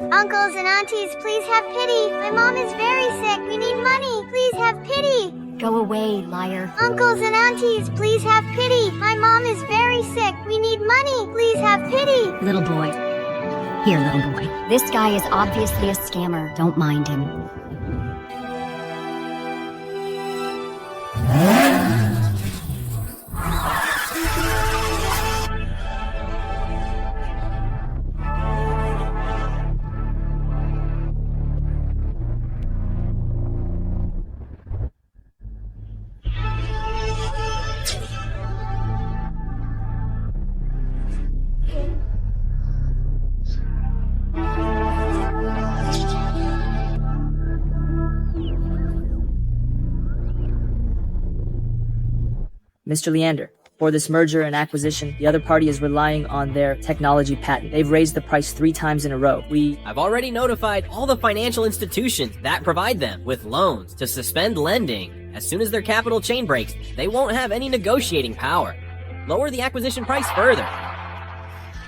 Uncles and aunties, please have pity. My mom is very sick. We need money. Please have pity. Go away, liar. Uncles and aunties, please have pity. My mom is very sick. We need money. Please have pity. Little boy. Here, little boy. This guy is obviously a scammer. Don't mind him. Mr. Leander, for this merger and acquisition, the other party is relying on their technology patent. They've raised the price 3 times in a row. I've already notified all the financial institutions that provide them with loans to suspend lending. As soon as their capital chain breaks, they won't have any negotiating power. Lower the acquisition price further.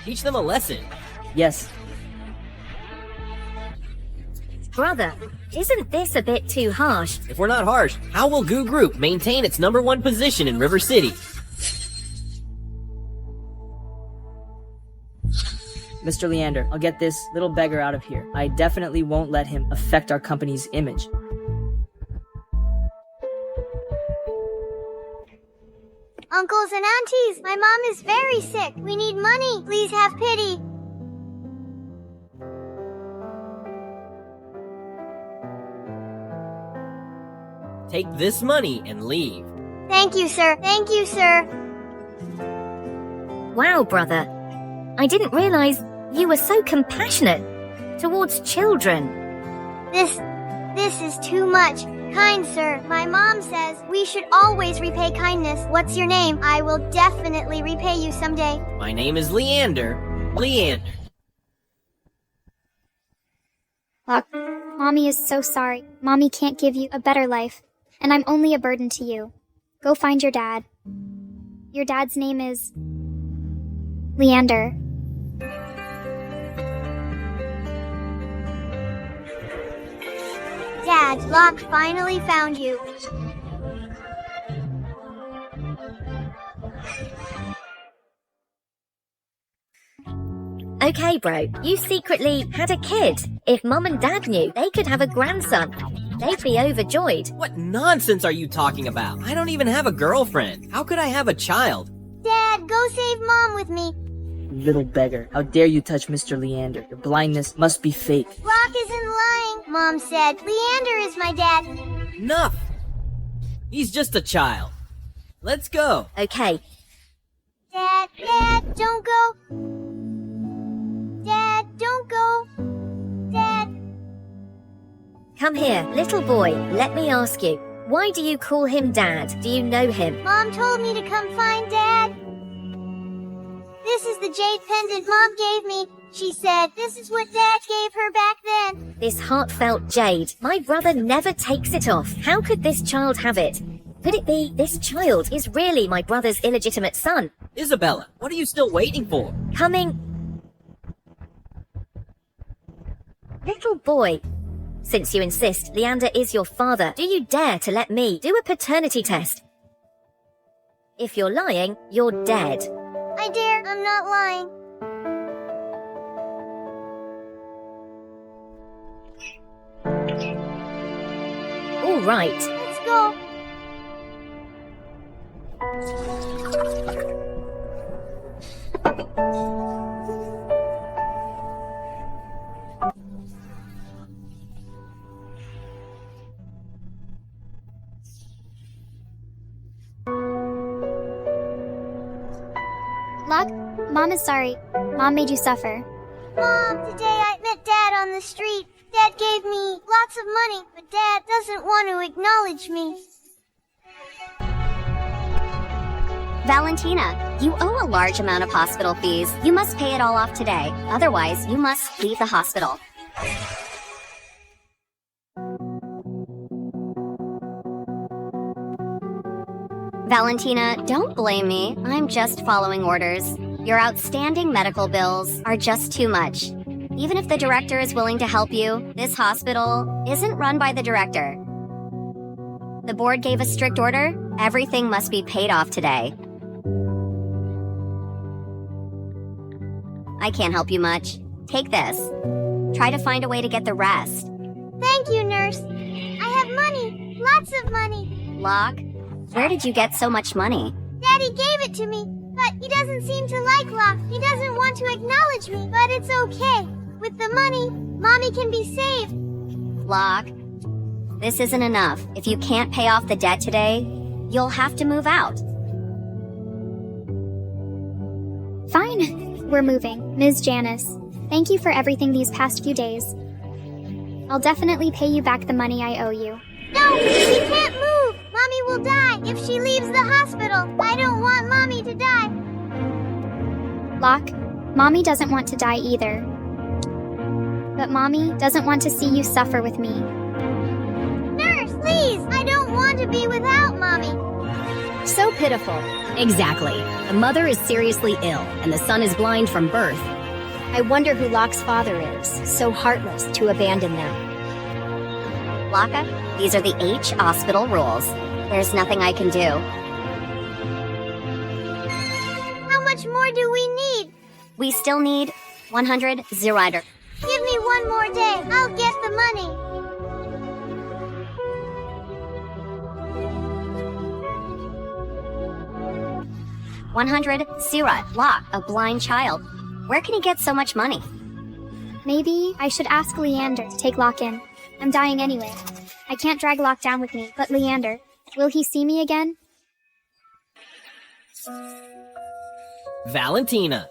Teach them a lesson. Yes. Brother, isn't this a bit too harsh? If we're not harsh, how will Goo Group maintain its #1 position in River City? Mr. Leander, I'll get this little beggar out of here. I definitely won't let him affect our company's image. Uncles and aunties, my mom is very sick. We need money. Please have pity. Take this money and leave. Thank you, sir. Thank you, sir. Wow, brother. I didn't realize you were so compassionate towards children. This is too much. Kind sir, my mom says we should always repay kindness. What's your name? I will definitely repay you someday. My name is Leander. Leander. Look, Mommy is so sorry. Mommy can't give you a better life, and I'm only a burden to you. Go find your dad. Your dad's name is Leander. Dad, Locke finally found you. Okay, bro, you secretly had a kid. If Mum and Dad knew, they could have a grandson. They'd be overjoyed. What nonsense are you talking about? I don't even have a girlfriend. How could I have a child? Dad, go save Mom with me. Little beggar, how dare you touch Mr. Leander? Your blindness must be fake. Locke isn't lying. Mom said Leander is my dad. Enough! He's just a child. Let's go. Okay, Dad, don't go. Dad, don't go. Dad. come here, little boy, let me ask you. Why do you call him Dad? Do you know him? Mom told me to come find Dad. This is the jade pendant Mom gave me. She said this is what Dad gave her back then. This heartfelt jade. My brother never takes it off. How could this child have it? Could it be this child is really my brother's illegitimate son? Isabella, what are you still waiting for? Coming. Little boy. Since you insist, Leander is your father. Do you dare to let me do a paternity test? If you're lying, you're dead. I dare. I'm not lying. All right. Let's go. Luck, Mom is sorry. Mom made you suffer. Mom, today I met Dad on the street. Dad gave me lots of money, but Dad doesn't want to acknowledge me. Valentina, you owe a large amount of hospital fees. You must pay it all off today. Otherwise, you must leave the hospital. Valentina, don't blame me. I'm just following orders. Your outstanding medical bills are just too much. Even if the director is willing to help you, this hospital isn't run by the director. The board gave a strict order. Everything must be paid off today. I can't help you much. Take this. Try to find a way to get the rest. Thank you, nurse. I have money. Lots of money. Locke, where did you get so much money? Daddy gave it to me, but he doesn't seem to like Locke. He doesn't want to acknowledge me, but it's okay. With the money, Mommy can be saved. Locke, this isn't enough. If you can't pay off the debt today, you'll have to move out. Fine. We're moving. Ms. Janice, thank you for everything these past few days. I'll definitely pay you back the money I owe you. No, we can't move. Mommy will die if she leaves the hospital. I don't want Mommy to die. Locke, Mommy doesn't want to die either. But Mommy doesn't want to see you suffer with me. Nurse, please. I don't want to be without Mommy. So pitiful. Exactly. The mother is seriously ill, and the son is blind from birth. I wonder who Locke's father is, so heartless to abandon them. Locke, these are the H hospital rules. There's nothing I can do. How much more do we need? We still need 100 Zerider. Give me one more day. I'll get the money. $100 Locke, a blind child. Where can he get so much money? Maybe I should ask Leander to take Locke in. I'm dying anyway. I can't drag Locke down with me, but Leander, will he see me again? Valentina.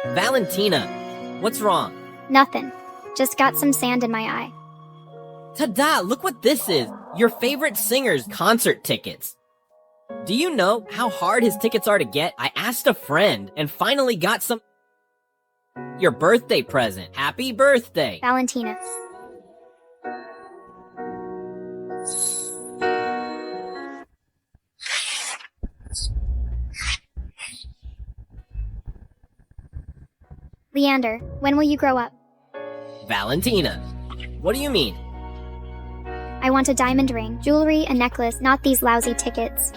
Valentina, what's wrong? Nothing. Just got some sand in my eye. Ta-da, look what this is. Your favorite singer's concert tickets. Do you know how hard his tickets are to get? I asked a friend and finally got some. Your birthday present. Happy birthday. Valentina. Leander, when will you grow up? Valentina. What do you mean? I want a diamond ring, jewelry, a necklace, not these lousy tickets.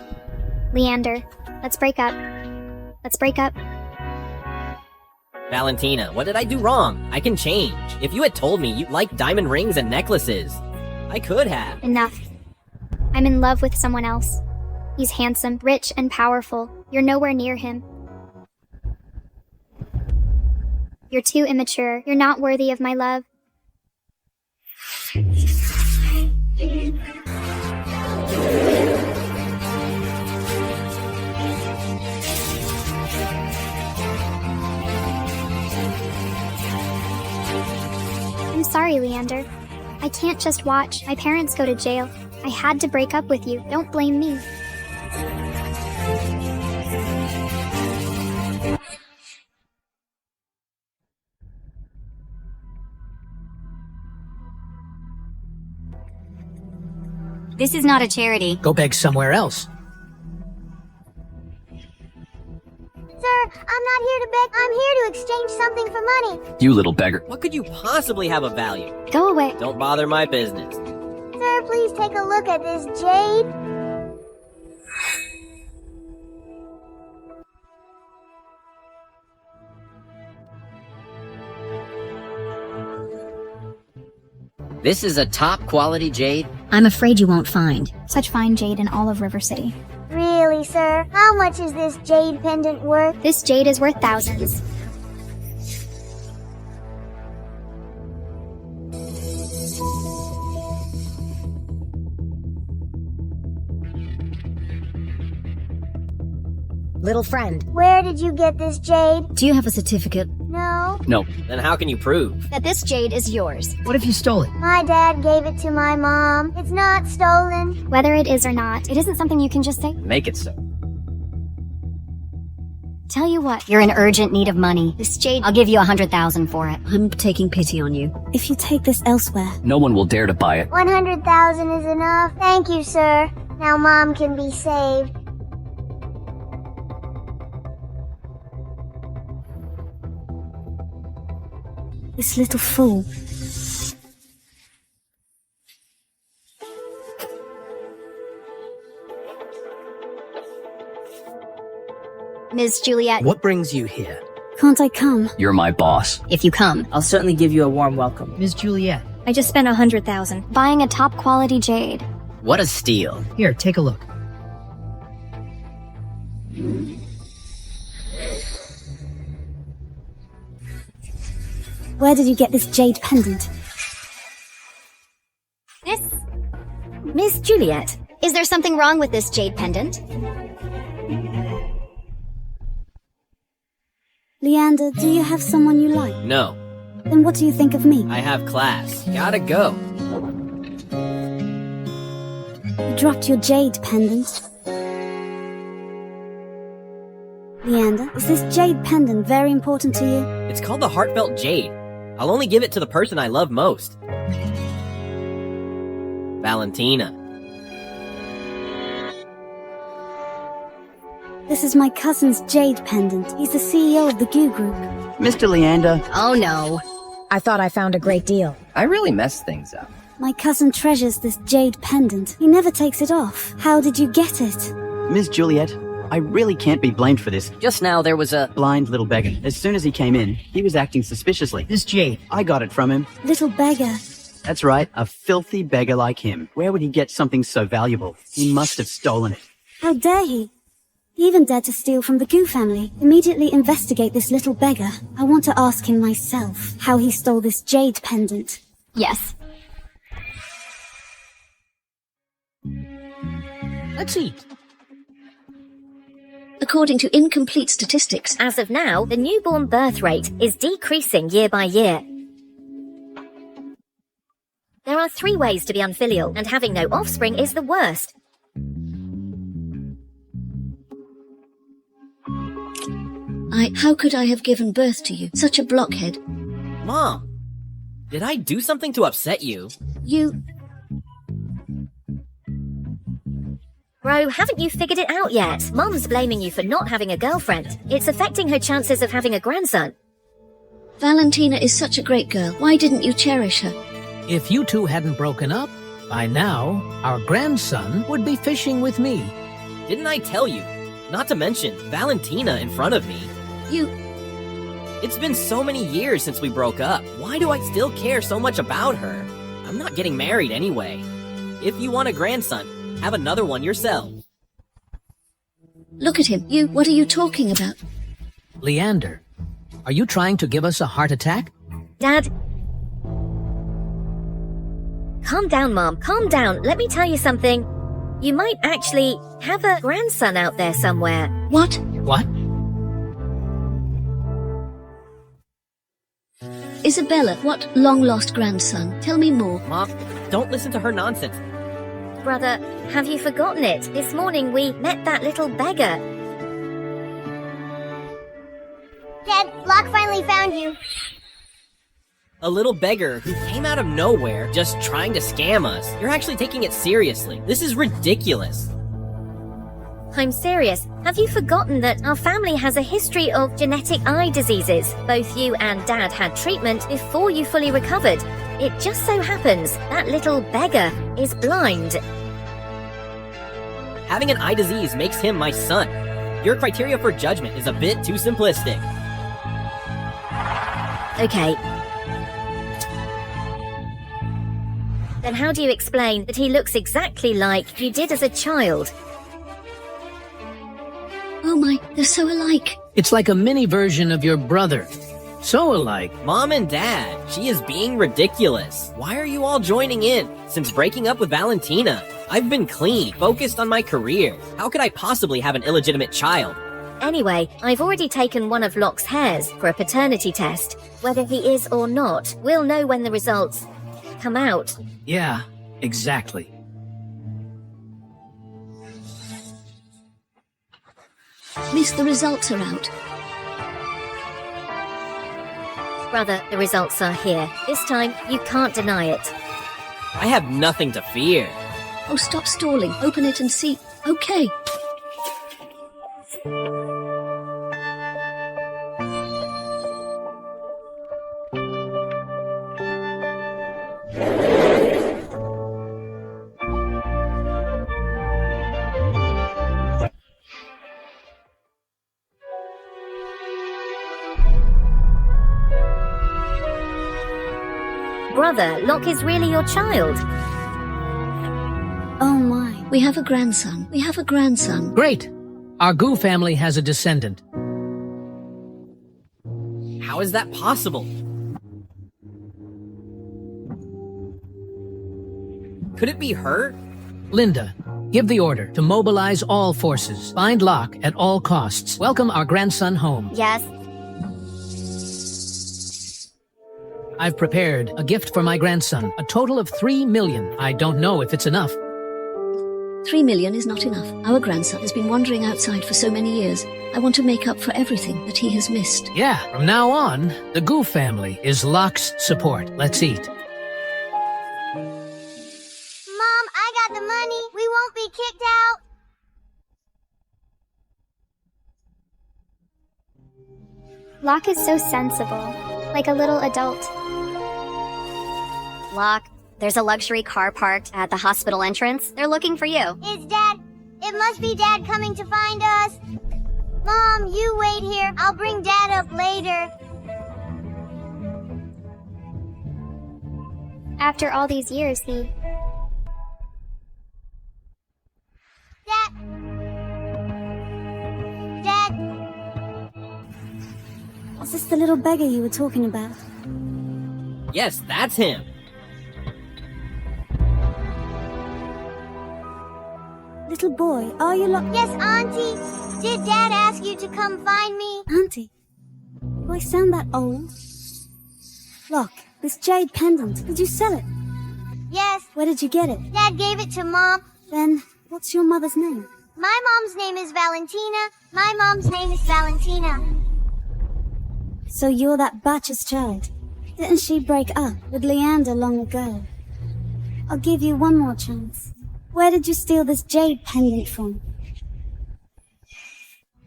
Leander, let's break up. Let's break up. Valentina, what did I do wrong? I can change. If you had told me you like diamond rings and necklaces, I could have. Enough. I'm in love with someone else. He's handsome, rich, and powerful. You're nowhere near him. You're too immature. You're not worthy of my love. I'm sorry, Leander. I can't just watch. My parents go to jail. I had to break up with you. Don't blame me. This is not a charity. Go beg somewhere else. Sir, I'm not here to beg. I'm here to exchange something for money. You little beggar. What could you possibly have of value? Go away. Don't bother my business. Sir, please take a look at this jade. This is a top quality jade. I'm afraid you won't find. Such fine jade in all of River City. Really, sir? How much is this jade pendant worth? This jade is worth thousands. Little friend, Where did you get this jade? do you have a certificate? No. No. Then how can you prove? That this jade is yours. What if you stole it? My dad gave it to my mom. It's not stolen. Whether it is or not, it isn't something you can just say. Make it so. Tell you what, You're in urgent need of money. This jade, I'll give you 100,000 for it. I'm taking pity on you. If you take this elsewhere, No one will dare to buy it. 100,000 is enough. Thank you, sir. Now Mom can be saved. This little fool. Ms. Juliet, What brings you here? Can't I come? You're my boss. if you come. I'll certainly give you a warm welcome. Ms. Juliet. I just spent 100,000. Buying a top quality jade. What a steal. Here, take a look. Where did you get this jade pendant? Miss Juliet, Is there something wrong with this jade pendant? Leander, do you have someone you like? No, Then what do you think of me? I have class. Gotta go. You dropped your jade pendant. Leander, is this jade pendant very important to you? It's called the Heartfelt Jade. I'll only give it to the person I love most. Valentina. This is my cousin's jade pendant. He's the CEO of the Goo Group. Mr. Leander, Oh no. I thought I found a great deal. I really messed things up. My cousin treasures this jade pendant. He never takes it off. How did you get it? Miss Juliet, I really can't be blamed for this. Just now there was a... Blind little beggar. As soon as he came in, he was acting suspiciously. This jade. I got it from him. Little beggar. That's right, a filthy beggar like him. Where would he get something so valuable? He must have stolen it. How dare he? He even dared to steal from the Goo family. Immediately investigate this little beggar. I want to ask him myself how he stole this jade pendant. Yes. Let's eat. According to incomplete statistics, as of now, the newborn birth rate is decreasing year by year. There are 3 ways to be unfilial, and having no offspring is the worst. how could I have given birth to you? Such a blockhead. Mom, did I do something to upset you? Bro, haven't you figured it out yet? Mom's blaming you for not having a girlfriend. It's affecting her chances of having a grandson. Valentina is such a great girl. Why didn't you cherish her? If you two hadn't broken up, by now, our grandson would be fishing with me. Didn't I tell you? Not to mention Valentina in front of me. It's been so many years since we broke up. Why do I still care so much about her? I'm not getting married anyway. If you want a grandson, have another one yourself. Look at him. What are you talking about? Leander, are you trying to give us a heart attack? Dad. Calm down, Mom. Calm down. Let me tell you something. You might actually have a grandson out there somewhere. What? What? Isabella, what long-lost grandson? Tell me more. Mom, don't listen to her nonsense. Brother, have you forgotten it? This morning we met that little beggar. Dad, Locke finally found you. A little beggar who came out of nowhere just trying to scam us. You're actually taking it seriously. This is ridiculous. I'm serious. Have you forgotten that our family has a history of genetic eye diseases? Both you and Dad had treatment before you fully recovered. It just so happens that little beggar is blind. Having an eye disease makes him my son. Your criteria for judgment is a bit too simplistic. Okay. Then how do you explain that he looks exactly like you did as a child? Oh my, they're so alike. It's like a mini version of your brother. So alike. Mom and Dad, she is being ridiculous. Why are you all joining in? Since breaking up with Valentina, I've been clean, focused on my career. How could I possibly have an illegitimate child? Anyway, I've already taken one of Locke's hairs for a paternity test. Whether he is or not, we'll know when the results come out. Yeah, exactly. Miss, the results are out. Brother, the results are here. This time, you can't deny it. I have nothing to fear. Oh, stop stalling. Open it and see. Okay. brother, Locke is really your child. Oh my. We have a grandson. We have a grandson. Great! Our Goo family has a descendant. How is that possible? Could it be her? Linda, give the order to mobilize all forces. Find Locke at all costs. Welcome our grandson home. Yes. I've prepared a gift for my grandson, a total of 3 million. I don't know if it's enough. 3 million is not enough. Our grandson has been wandering outside for so many years. I want to make up for everything that he has missed. Yeah, from now on, the Goo family is Locke's support. Let's eat. Mom, I got the money. We won't be kicked out. Locke is so sensible, like a little adult. Locke, there's a luxury car parked at the hospital entrance. They're looking for you. It's Dad. It must be Dad coming to find us. Mom, you wait here. I'll bring Dad up later. After all these years, he... Dad, Is this the little beggar you were talking about? Yes, that's him. Little boy, are you Locke? yes, Auntie. Did Dad ask you to come find me? Auntie, do I sound that old? Locke, this jade pendant, did you sell it? Yes, Where did you get it? Dad gave it to Mom. Then, what's your mother's name? My mom's name is Valentina. My mom's name is Valentina. So you're that Batch's child. Didn't she break up with Leander long ago? I'll give you one more chance. Where did you steal this jade pendant from?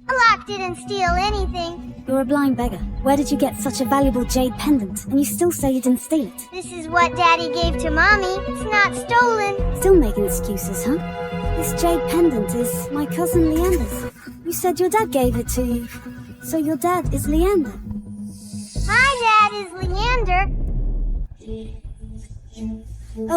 Locke didn't steal anything. You're a blind beggar. Where did you get such a valuable jade pendant? And you still say you didn't steal it? This is what Daddy gave to Mommy. It's not stolen. Still making excuses, huh? This jade pendant is my cousin Leander's. You said your dad gave it to you. So your dad is Leander. My dad is Leander.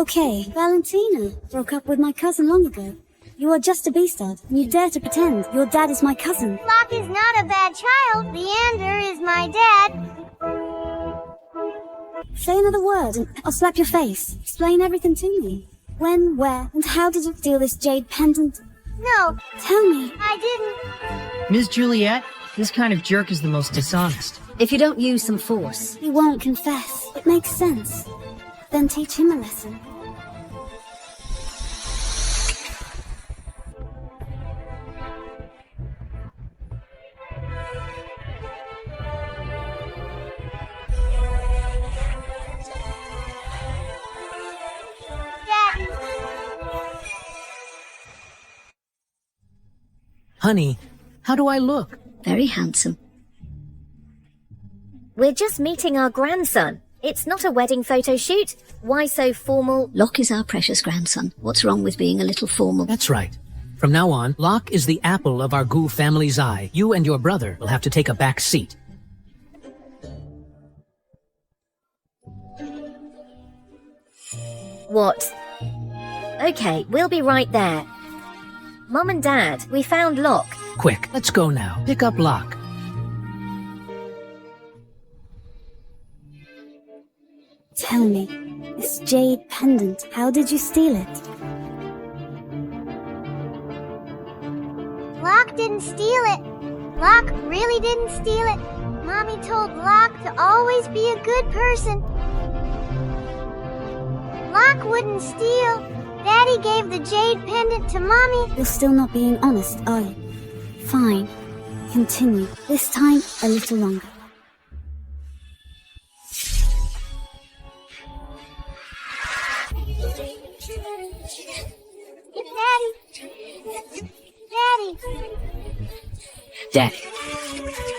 Okay, Valentina broke up with my cousin long ago. You are just a beastard, and you dare to pretend your dad is my cousin. Locke is not a bad child. Leander is my dad. Say another word, and I'll slap your face. Explain everything to me. When, where, and how did you steal this jade pendant? No, Tell me. I didn't. Ms. Juliet, this kind of jerk is the most dishonest. If you don't use some force. He won't confess. It makes sense. Then teach him a lesson. Daddy. Honey, how do I look? Very handsome. We're just meeting our grandson. It's not a wedding photo shoot. Why so formal? Locke is our precious grandson. What's wrong with being a little formal? That's right. From now on, Locke is the apple of our Goo family's eye. You and your brother will have to take a back seat. What? Okay, we'll be right there. Mom and Dad, we found Locke. Quick, let's go now. Pick up Locke. Tell me, this jade pendant, how did you steal it? Locke didn't steal it. Locke really didn't steal it. Mommy told Locke to always be a good person. Locke wouldn't steal. Daddy gave the jade pendant to Mommy. You're still not being honest, are you? Fine. Continue. This time, a little longer. Daddy. Daddy.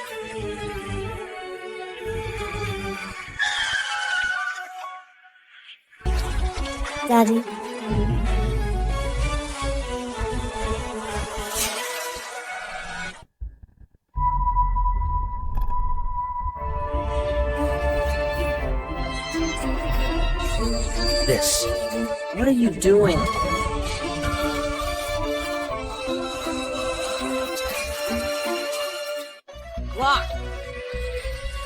Daddy. this. What are you doing? Lock!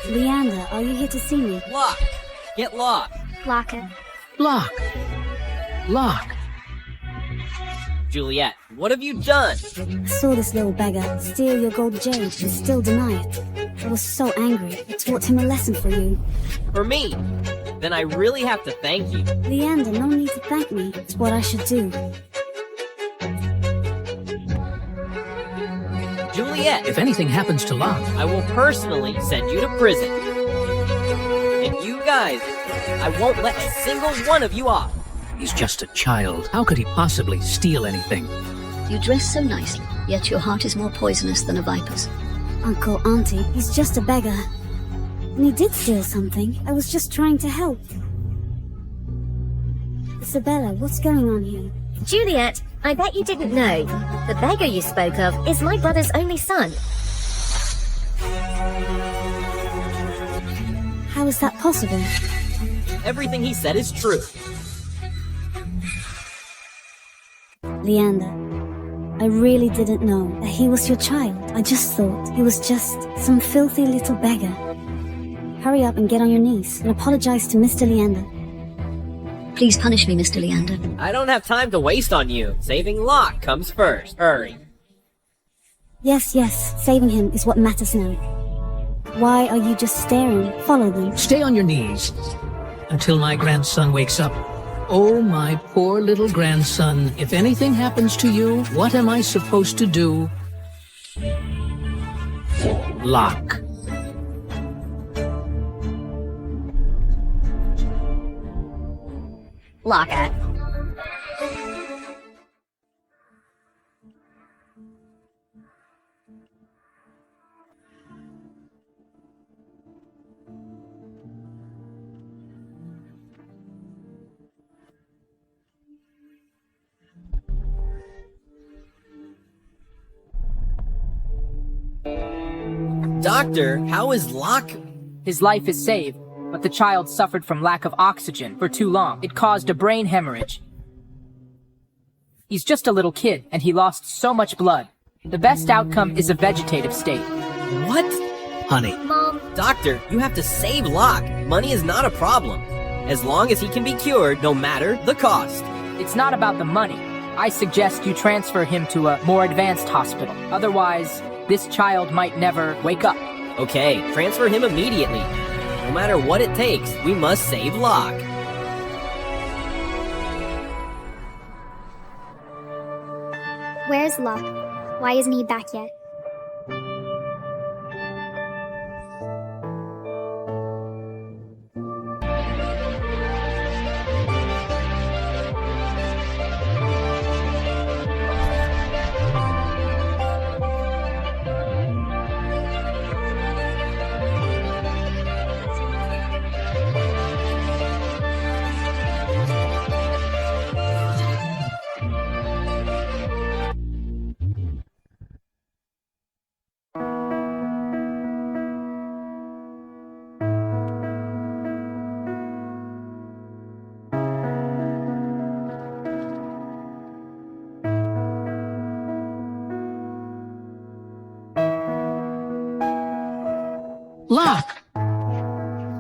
Leander, are you here to see me? Lock! Get locked! Lock it. Lock. Lock. Juliet, what have you done? I saw this little beggar steal your gold jade and still deny it. I was so angry. I taught him a lesson for you. For me? Then I really have to thank you. Leander, no need to thank me. It's what I should do. Juliet! If anything happens to Locke, I will personally send you to prison. And you guys, I won't let a single one of you off. he's just a child. How could he possibly steal anything? You dress so nicely, yet your heart is more poisonous than a viper's. Uncle, Auntie, he's just a beggar. And he did steal something. I was just trying to help. Isabella, what's going on here? Juliet, I bet you didn't know. The beggar you spoke of is my brother's only son. How is that possible? Everything he said is true. Leander, I really didn't know that he was your child. I just thought he was just some filthy little beggar. Hurry up and get on your knees and apologize to Mr. Leander. Please punish me, Mr. Leander. I don't have time to waste on you. Saving Locke comes first. Hurry. Yes, saving him is what matters now. Why are you just staring? Follow them. Stay on your knees until my grandson wakes up. Oh, my poor little grandson. If anything happens to you, what am I supposed to do? Locke. Lock it. Doctor, how is Locke? His life is saved, but the child suffered from lack of oxygen for too long. It caused a brain hemorrhage. He's just a little kid, and he lost so much blood. The best outcome is a vegetative state. What? Honey. Mom. Doctor, you have to save Locke. Money is not a problem. As long as he can be cured, no matter the cost. It's not about the money. I suggest you transfer him to a more advanced hospital. Otherwise, this child might never wake up. Okay, transfer him immediately. No matter what it takes, we must save Locke. Where's Locke? Why isn't he back yet? Locke!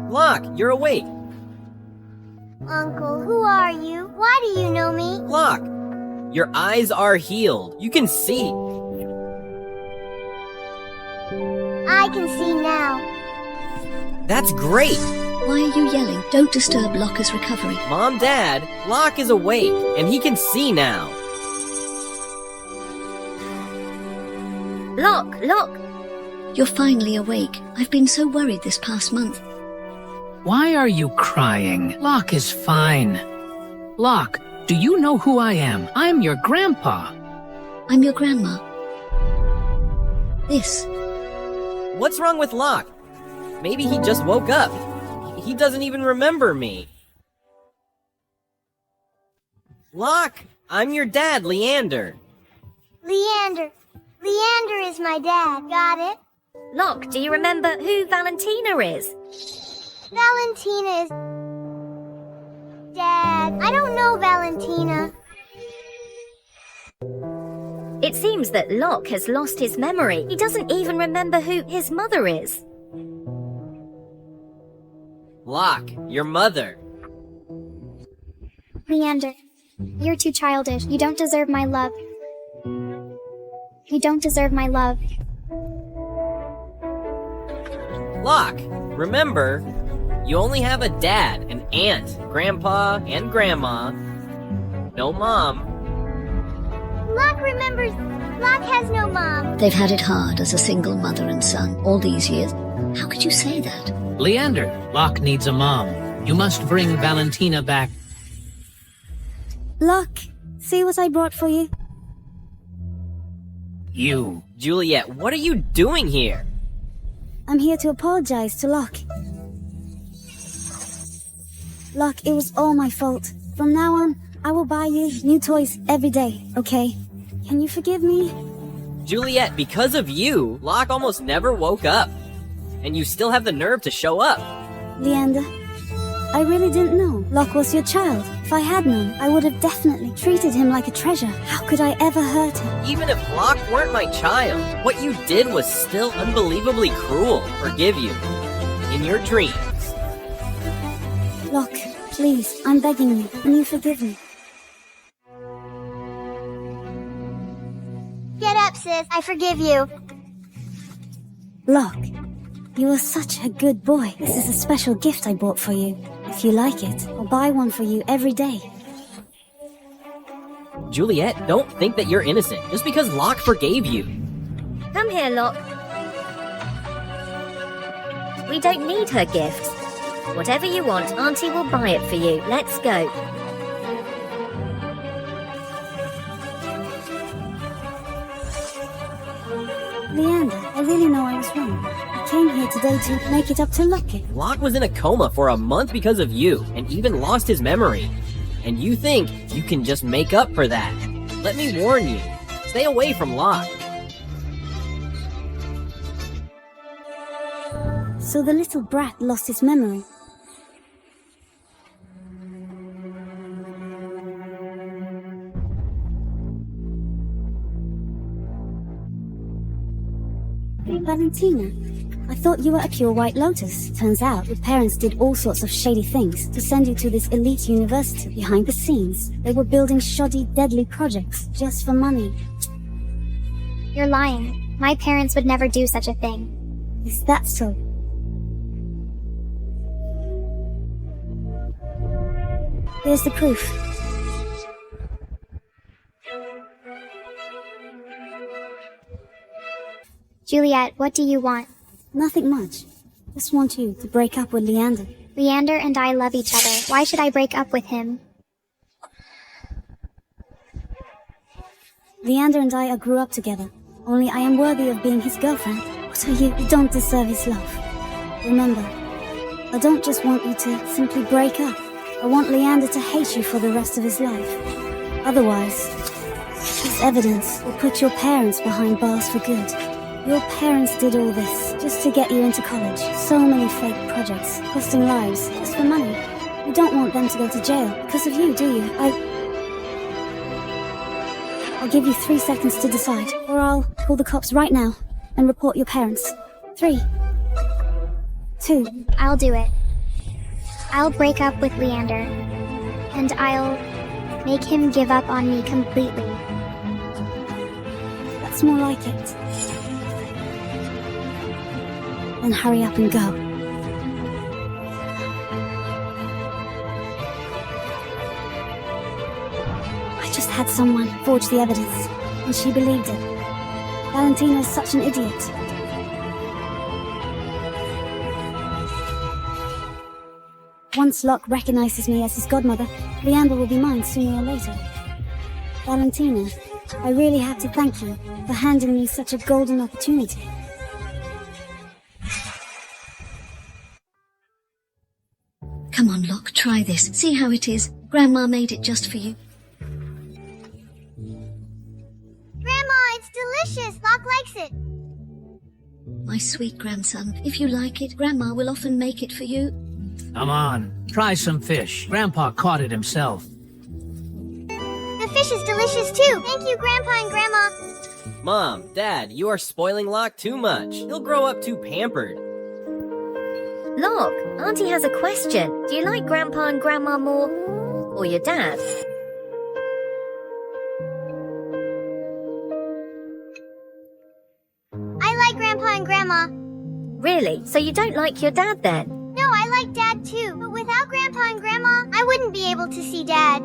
Locke, you're awake. Uncle, who are you? Why do you know me? Locke, your eyes are healed. You can see. I can see now. That's great. Why are you yelling? Don't disturb Locke's recovery. Mom, Dad, Locke is awake, and he can see now. Locke! You're finally awake. I've been so worried this past month. Why are you crying? Locke is fine. Locke, do you know who I am? I'm your grandpa. I'm your grandma. This. What's wrong with Locke? Maybe he just woke up. He doesn't even remember me. Locke, I'm your dad, Leander. Leander is my dad. Got it? Locke, do you remember who Valentina is? Valentina is... Dad. Dad. I don't know, Valentina. It seems that Locke has lost his memory. He doesn't even remember who his mother is. Locke, your mother. Leander, you're too childish. You don't deserve my love. You don't deserve my love. Locke, remember, you only have a dad, an aunt, grandpa, and grandma. No mom. Locke remembers. Locke has no mom. They've had it hard as a single mother and son all these years. How could you say that? Leander, Locke needs a mom. You must bring Valentina back. Locke, see what I brought for you? You. Juliet, what are you doing here? I'm here to apologize to Locke. Locke, it was all my fault. From now on, I will buy you new toys every day, okay? Can you forgive me? Juliet, because of you, Locke almost never woke up. And you still have the nerve to show up. Leander, I really didn't know Locke was your child. If I had known, I would have definitely treated him like a treasure. How could I ever hurt him? Even if Locke weren't my child, what you did was still unbelievably cruel. Forgive you. In your dreams. Locke, please, I'm begging you. Can you forgive me? Get up, sis. I forgive you. Locke, you are such a good boy. This is a special gift I bought for you. If you like it, I'll buy one for you every day. Juliet, don't think that you're innocent just because Locke forgave you. Come here, Locke. We don't need her gifts. Whatever you want, Auntie will buy it for you. Let's go. Leander, I really know I was wrong. I came here today to make it up to Locke. Locke was in a coma for a month because of you, and even lost his memory. And you think you can just make up for that. Let me warn you, stay away from Locke. So the little brat lost his memory. Valentina, I thought you were a pure white lotus. Turns out your parents did all sorts of shady things to send you to this elite university. Behind the scenes, they were building shoddy, deadly projects just for money. You're lying. My parents would never do such a thing. Is that so? Here's the proof. Juliet, what do you want? Nothing much. Just want you to break up with Leander. Leander and I love each other. Why should I break up with him? Leander and I grew up together. Only I am worthy of being his girlfriend. What are you? You don't deserve his love. Remember, I don't just want you to simply break up. I want Leander to hate you for the rest of his life. Otherwise, this evidence will put your parents behind bars for good. Your parents did all this just to get you into college. So many fake projects, costing lives, just for money. You don't want them to go to jail because of you, do you? I'll give you 3 seconds to decide, or I'll call the cops right now and report your parents. 3, 2. I'll do it. I'll break up with Leander. And I'll make him give up on me completely. That's more like it. Then hurry up and go. I just had someone forge the evidence, and she believed it. Valentina is such an idiot. Once Locke recognizes me as his godmother, Leander will be mine sooner or later. Valentina, I really have to thank you for handing me such a golden opportunity. Come on, Locke, try this. See how it is. Grandma made it just for you. Grandma, it's delicious. Locke likes it. My sweet grandson, if you like it, Grandma will often make it for you. Come on, try some fish. Grandpa caught it himself. The fish is delicious too. Thank you, Grandpa and Grandma. Mom, Dad, you are spoiling Locke too much. He'll grow up too pampered. Locke, Auntie has a question. Do you like Grandpa and Grandma more? Or your dad? I like Grandpa and Grandma. Really? So you don't like your dad then? No, I like Dad too. But without Grandpa and Grandma, I wouldn't be able to see Dad.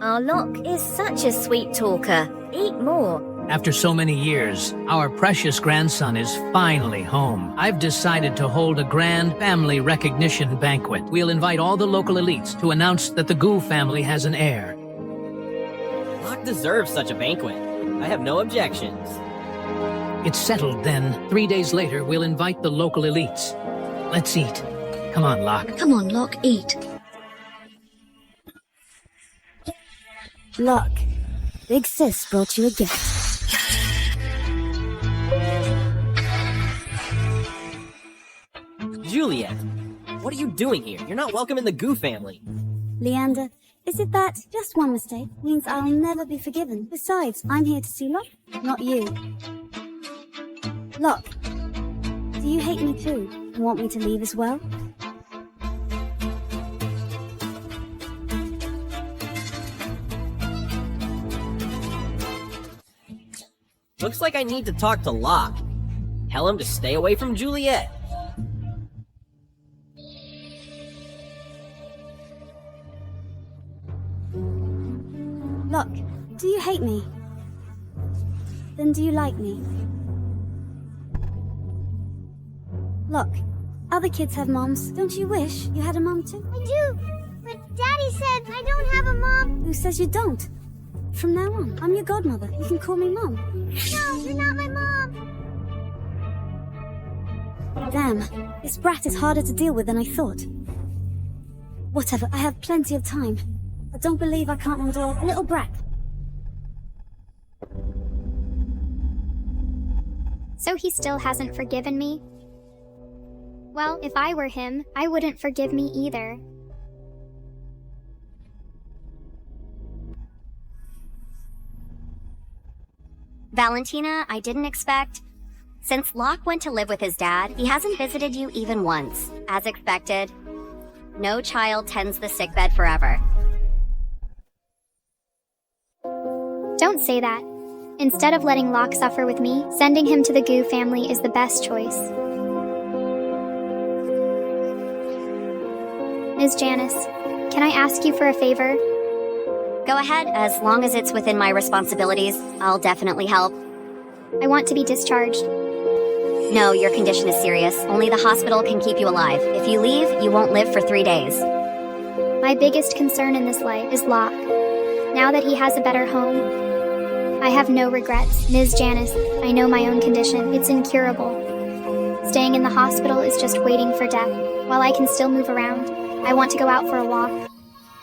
Our Locke is such a sweet talker. Eat more. After so many years, our precious grandson is finally home. I've decided to hold a grand family recognition banquet. We'll invite all the local elites to announce that the Gu family has an heir. Locke deserves such a banquet. I have no objections. It's settled then. 3 days later, we'll invite the local elites. Let's eat. Come on, Locke. Come on, Locke, eat. Locke, Big Sis brought you a gift. Juliet, what are you doing here? You're not welcome in the Gu family. Leander, is it that just one mistake means I'll never be forgiven? Besides, I'm here to see Locke, not you. Locke, do you hate me too and want me to leave as well? Looks like I need to talk to Locke. Tell him to stay away from Juliet. Locke, do you hate me? Then do you like me? Locke, other kids have moms. Don't you wish you had a mom too? I do, but Daddy said I don't have a mom. Who says you don't? From now on, I'm your godmother. You can call me Mom. No, you're not my mom. Damn, this brat is harder to deal with than I thought. Whatever, I have plenty of time. I don't believe I can't endure a little brat. So he still hasn't forgiven me? Well, if I were him, I wouldn't forgive me either. Valentina, I didn't expect. Since Locke went to live with his dad, he hasn't visited you even once. As expected, no child tends the sickbed forever. Don't say that. Instead of letting Locke suffer with me, sending him to the Gu family is the best choice. Ms. Janice, can I ask you for a favor? Go ahead, as long as it's within my responsibilities, I'll definitely help. I want to be discharged. No, your condition is serious. Only the hospital can keep you alive. If you leave, you won't live for 3 days. My biggest concern in this life is Locke. Now that he has a better home, I have no regrets. Ms. Janice, I know my own condition. It's incurable. Staying in the hospital is just waiting for death. While I can still move around, I want to go out for a walk.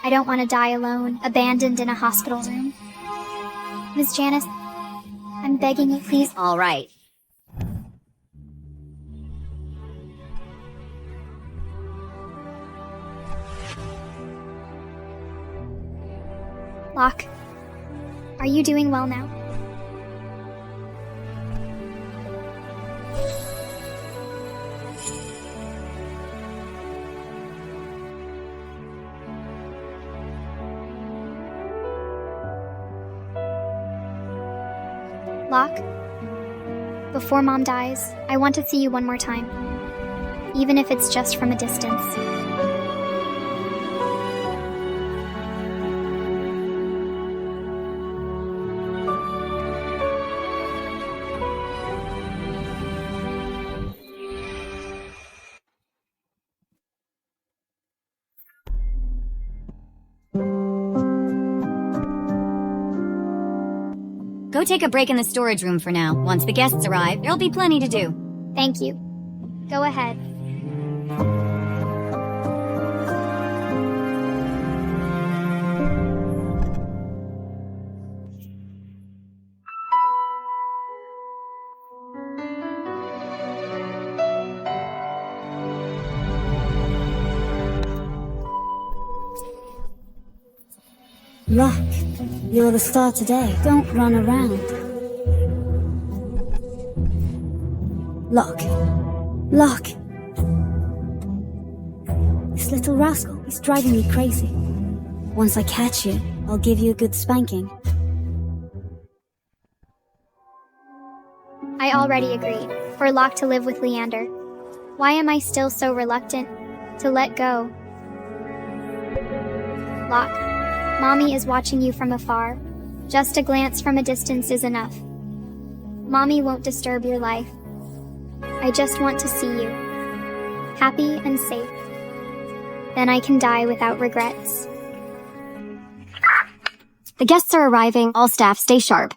I don't want to die alone, abandoned in a hospital room. Ms. Janice, I'm begging you, please. All right. Locke, are you doing well now? Locke, before Mom dies, I want to see you one more time, even if it's just from a distance. Go take a break in the storage room for now. Once the guests arrive, there'll be plenty to do. Thank you. Go ahead. Luck, you're the star today. Don't run around. Lock. Lock. This little rascal is driving me crazy. Once I catch you, I'll give you a good spanking. I already agreed for Locke to live with Leander. Why am I still so reluctant to let go? Locke, Mommy is watching you from afar. Just a glance from a distance is enough. Mommy won't disturb your life. I just want to see you, happy and safe. Then I can die without regrets. The guests are arriving. All staff, stay sharp.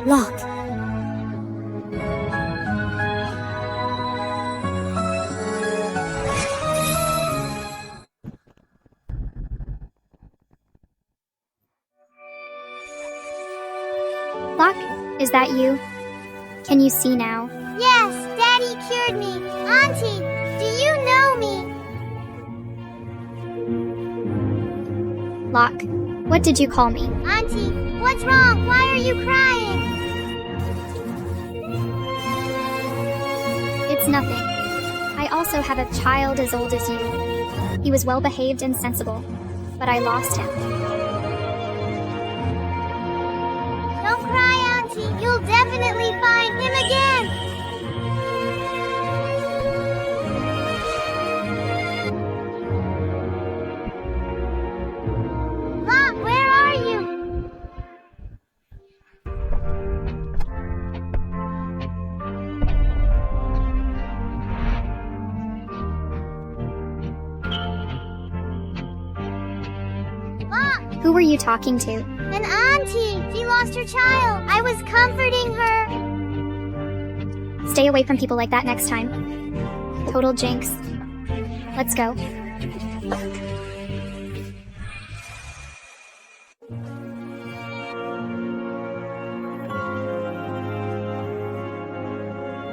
Lock. Locke, is that you? Can you see now? Yes, Daddy cured me. Auntie, do you know me? Locke, what did you call me? Auntie, what's wrong? Why are you crying? It's nothing. I also have a child as old as you. He was well behaved and sensible, but I lost him. Don't cry, Auntie. You'll definitely find him again. Locke, where are you? Locke! Who were you talking to? An auntie! She lost her child! I was comforting her! Stay away from people like that next time. Total jinx. Let's go.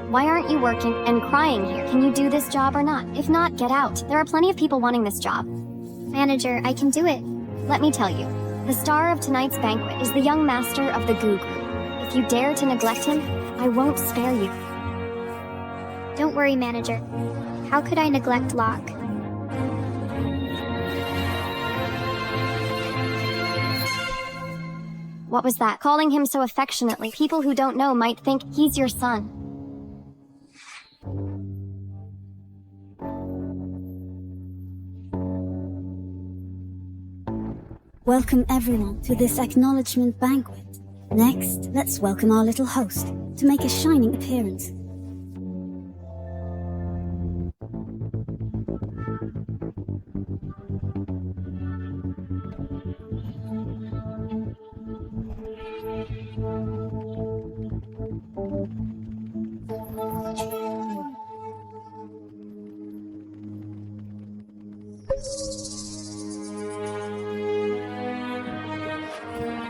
Why aren't you working and crying here? Can you do this job or not? If not, get out. There are plenty of people wanting this job. Manager, I can do it. Let me tell you. The star of tonight's banquet is the young master of the Goo Group. If you dare to neglect him, I won't spare you. Don't worry, manager. How could I neglect Locke? What was that? Calling him so affectionately. People who don't know might think he's your son. Welcome everyone to this acknowledgement banquet. Next, let's welcome our little host to make a shining appearance.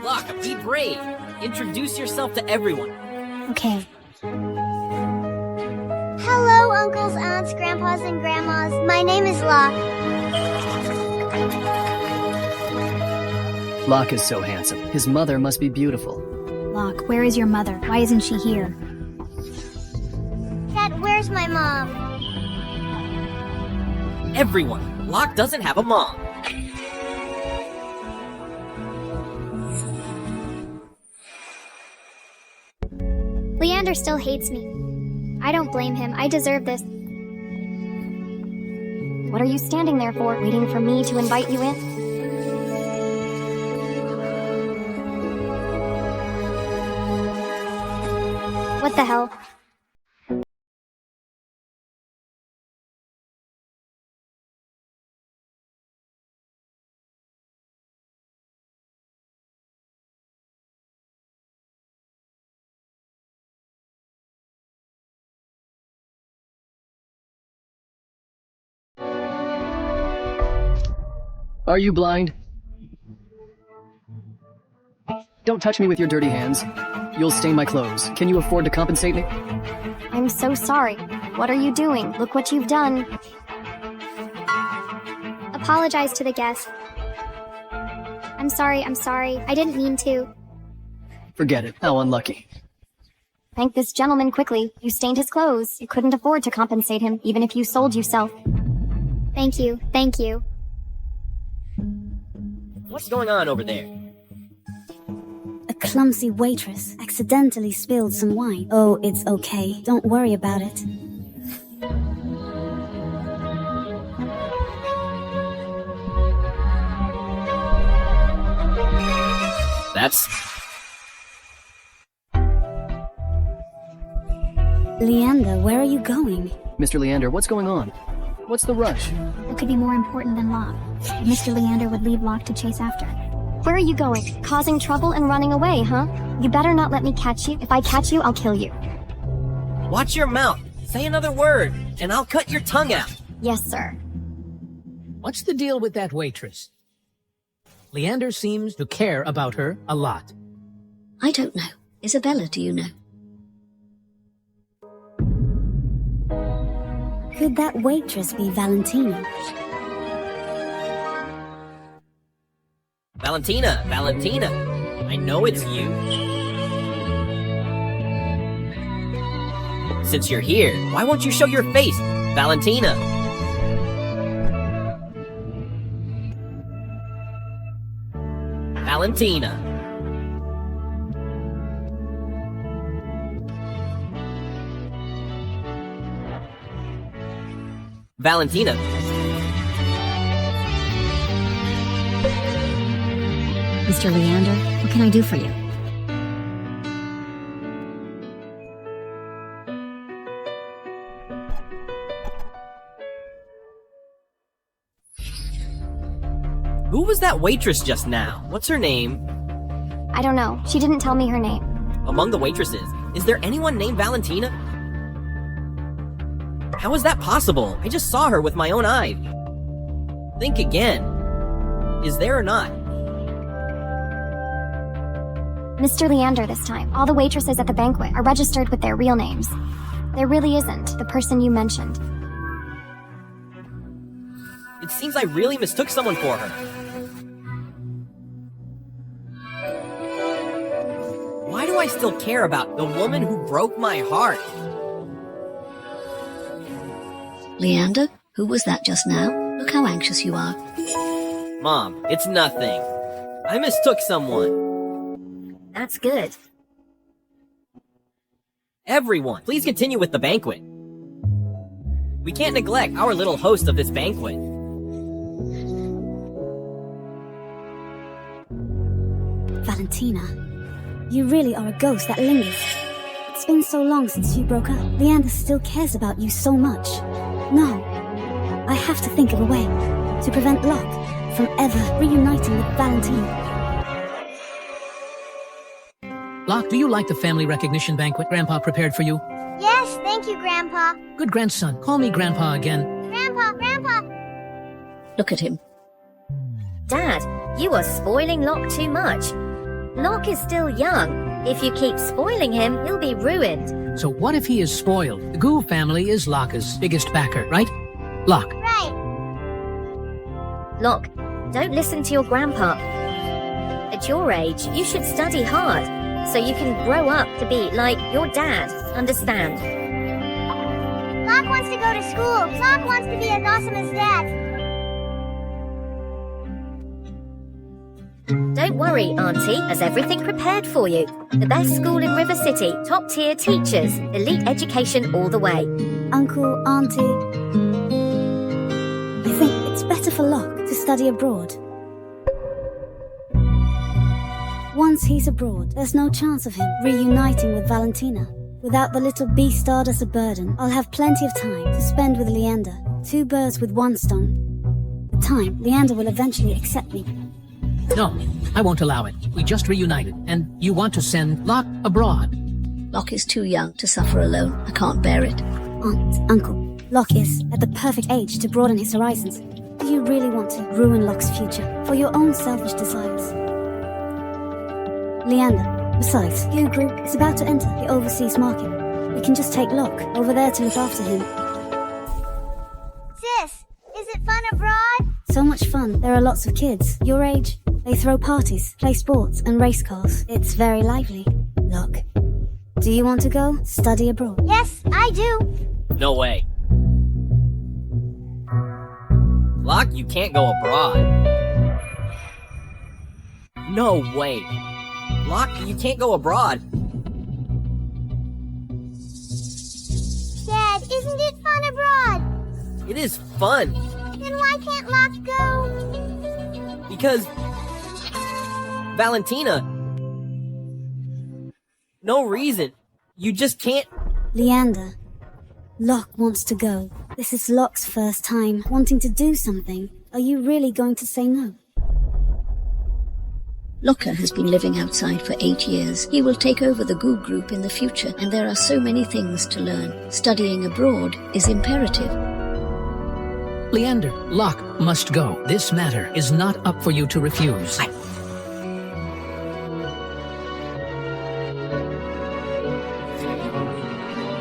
Locke, be brave. Introduce yourself to everyone. Okay. Hello, uncles, aunts, grandpas, and grandmas. My name is Locke. Locke is so handsome. His mother must be beautiful. Locke, where is your mother? Why isn't she here? Dad, where's my mom? Everyone. Locke doesn't have a mom. Leander still hates me. I don't blame him. I deserve this. What are you standing there for? Waiting for me to invite you in? What the hell? Are you blind? Don't touch me with your dirty hands. You'll stain my clothes. Can you afford to compensate me? I'm so sorry. What are you doing? Look what you've done. Apologize to the guest. I'm sorry. I didn't mean to. Forget it. How unlucky. Thank this gentleman quickly. You stained his clothes. You couldn't afford to compensate him, even if you sold yourself. Thank you. What's going on over there? A clumsy waitress accidentally spilled some wine. Oh, it's okay. Don't worry about it. That's... Leander, where are you going? Mr. Leander, what's going on? What's the rush? What could be more important than Locke? Mr. Leander would leave Locke to chase after. Where are you going? Causing trouble and running away, huh? You better not let me catch you. If I catch you, I'll kill you. Watch your mouth. Say another word, and I'll cut your tongue out. Yes, sir. What's the deal with that waitress? Leander seems to care about her a lot. I don't know. Isabella, do you know? Could that waitress be Valentina? Valentina! I know it's you. Since you're here, why won't you show your face? Valentina! Valentina! Valentina! Mr. Leander, what can I do for you? Who was that waitress just now? What's her name? I don't know. She didn't tell me her name. Among the waitresses, is there anyone named Valentina? How is that possible? I just saw her with my own eyes. Think again. Is there or not? Mr. Leander this time. All the waitresses at the banquet are registered with their real names. There really isn't the person you mentioned. It seems I really mistook someone for her. Why do I still care about the woman who broke my heart? Leander, who was that just now? Look how anxious you are. Mom, it's nothing. I mistook someone. That's good. Everyone, please continue with the banquet. We can't neglect our little host of this banquet. Valentina, you really are a ghost that lingers. It's been so long since you broke up. Leander still cares about you so much. No, I have to think of a way to prevent Locke from ever reuniting with Valentina. Locke, do you like the family recognition banquet Grandpa prepared for you? Yes, thank you, Grandpa. Good grandson. Call me Grandpa again. Grandpa! Look at him. Dad, you are spoiling Locke too much. Locke is still young. If you keep spoiling him, he'll be ruined. So what if he is spoiled? The Goo family is Locke's biggest backer, right? Locke. Right. Locke, don't listen to your grandpa. At your age, you should study hard, so you can grow up to be like your dad, understand? Locke wants to go to school. Locke wants to be as awesome as Dad. Don't worry, Auntie, has everything prepared for you. The best school in River City, top-tier teachers, elite education all the way. Uncle, Auntie, I think it's better for Locke to study abroad. Once he's abroad, there's no chance of him reuniting with Valentina. Without the little beastard as a burden, I'll have plenty of time to spend with Leander. 2 birds with 1 stone. With time, Leander will eventually accept me. No, I won't allow it. We just reunited, and you want to send Locke abroad. Locke is too young to suffer alone. I can't bear it. Aunt, Uncle, Locke is at the perfect age to broaden his horizons. Do you really want to ruin Locke's future for your own selfish desires? Leander, besides, Goo Group is about to enter the overseas market. We can just take Locke over there to look after him. Sis, is it fun abroad? So much fun. There are lots of kids your age. They throw parties, play sports, and race cars. It's very lively. Locke, do you want to go study abroad? Yes, I do. No way. Locke, you can't go abroad. No way. Locke, you can't go abroad. Dad, isn't it fun abroad? It is fun. Then why can't Locke go? Because... Valentina. No reason. You just can't... Leander, Locke wants to go. This is Locke's first time wanting to do something. Are you really going to say no? Locke has been living outside for 8 years. He will take over the Goo Group in the future, and there are so many things to learn. Studying abroad is imperative. Leander, Locke must go. This matter is not up for you to refuse.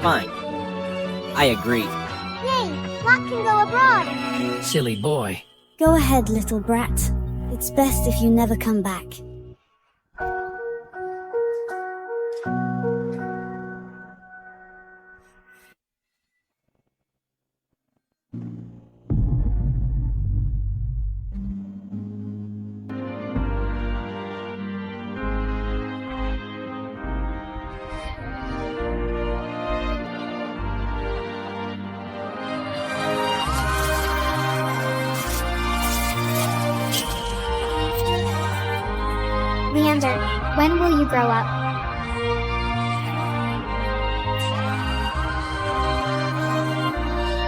Fine. I agree. Yay, Locke can go abroad. Silly boy. Go ahead, little brat. It's best if you never come back. Leander, when will you grow up?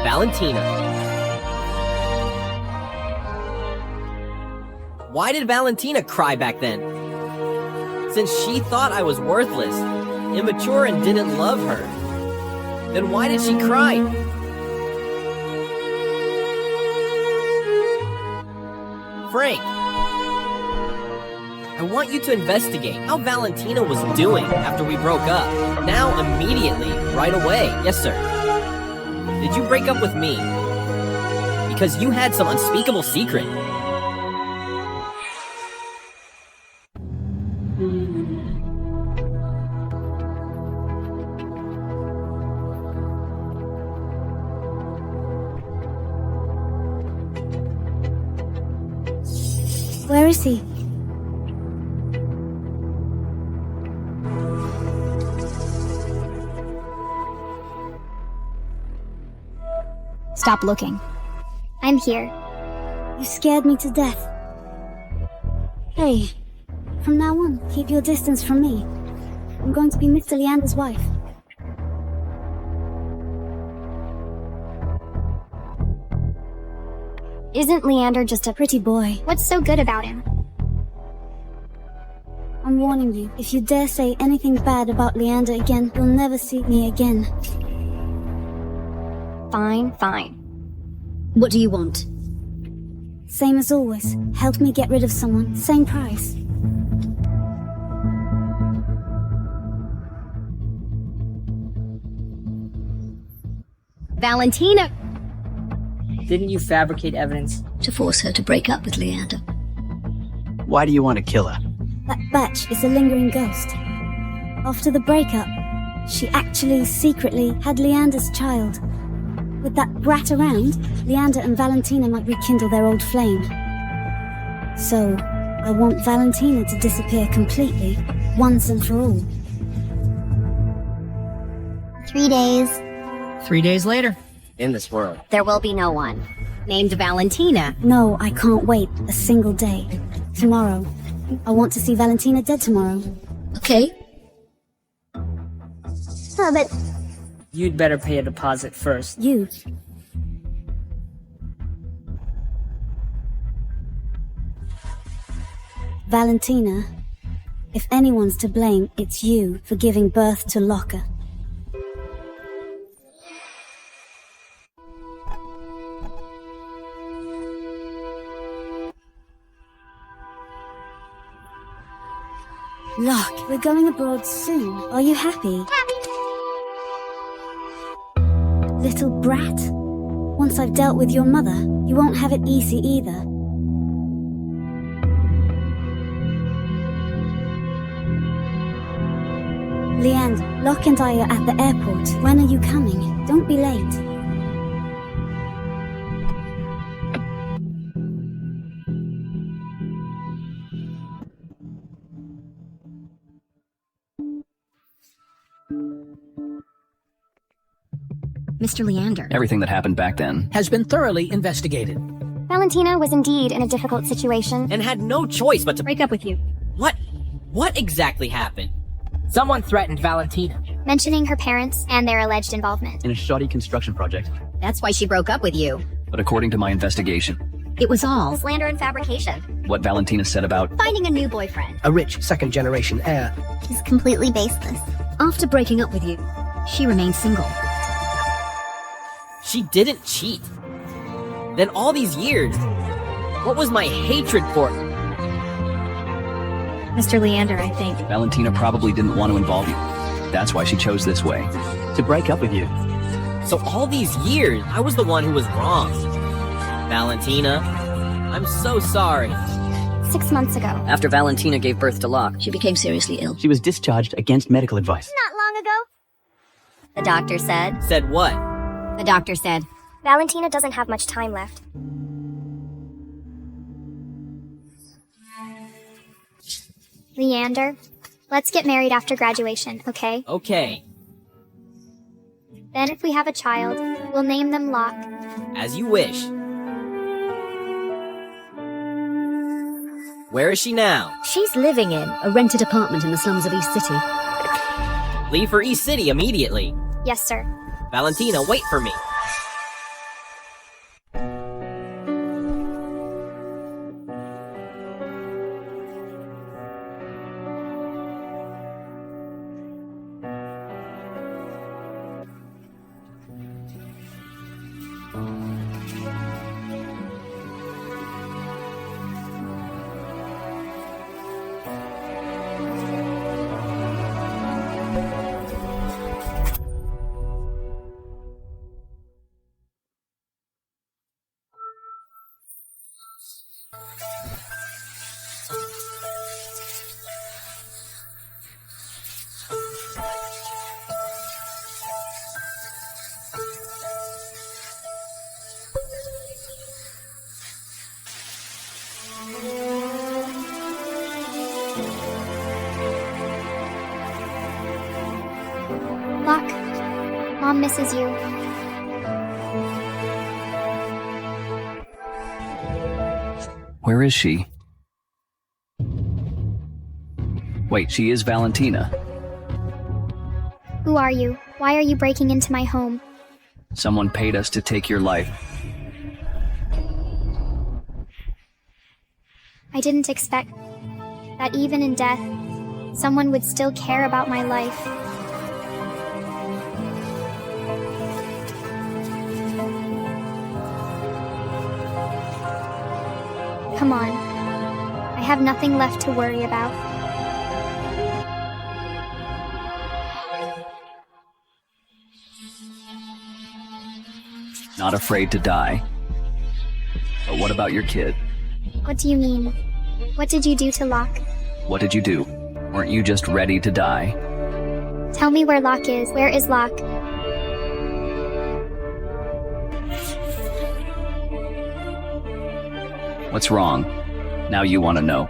Valentina. Why did Valentina cry back then? Since she thought I was worthless, immature, and didn't love her, then why did she cry? Frank, I want you to investigate how Valentina was doing after we broke up. Now, immediately, right away. Yes, sir. Did you break up with me? Because you had some unspeakable secret. Where is he? Stop looking. I'm here. You scared me to death. Hey, from now on, keep your distance from me. I'm going to be Mr. Leander's wife. Isn't Leander just a Pretty boy. What's so good about him? I'm warning you, if you dare say anything bad about Leander again, you'll never see me again. Fine, fine. What do you want? Same as always. Help me get rid of someone. Same price. Valentina! Didn't you fabricate evidence? To force her to break up with Leander. Why do you want to kill her? That batch is a lingering ghost. After the breakup, she actually secretly had Leander's child. With that brat around, Leander and Valentina might rekindle their old flame. So, I want Valentina to disappear completely, once and for all. 3 days. 3 days later. In this world. There will be no one. Named Valentina. No, I can't wait a single day. Tomorrow. I want to see Valentina dead tomorrow. Okay. Oh, but You'd better pay a deposit first. You. Valentina, if anyone's to blame, it's you for giving birth to Locke. Locke, we're going abroad soon. Are you happy? Little brat. Once I've dealt with your mother, you won't have it easy either. Leander, Locke and I are at the airport. When are you coming? Don't be late. Mr. Leander. Everything that happened back then has been thoroughly investigated. Valentina was indeed in a difficult situation. And had no choice but to break up with you. What exactly happened? Someone threatened Valentina, mentioning her parents and their alleged involvement in a shoddy construction project. That's why she broke up with you. But according to my investigation, it was all slander and fabrication. What Valentina said about finding a new boyfriend, a rich second-generation heir, is completely baseless. After breaking up with you, she remained single. She didn't cheat. Then all these years, what was my hatred for her? Mr. Leander, I think Valentina probably didn't want to involve you. That's why she chose this way. To break up with you. So all these years, I was the one who was wrong. Valentina, I'm so sorry. 6 months ago, After Valentina gave birth to Locke, She became seriously ill. She was discharged against medical advice. Not long ago. The doctor said. Said what? The doctor said, Valentina doesn't have much time left. Leander, let's get married after graduation, okay? Okay. Then if we have a child, we'll name them Locke. As you wish. Where is she now? she's living in a rented apartment in the slums of East City. Leave for East City immediately. Yes, sir. Valentina, wait for me. Locke, Mom misses you. Where is she? Wait, she is Valentina. Who are you? Why are you breaking into my home? Someone paid us to take your life. I didn't expect that even in death, someone would still care about my life. Come on. I have nothing left to worry about. Not afraid to die. But what about your kid? What do you mean? What did you do to Locke? What did you do? Weren't you just ready to die? Tell me where Locke is. Where is Locke? What's wrong? Now you want to know.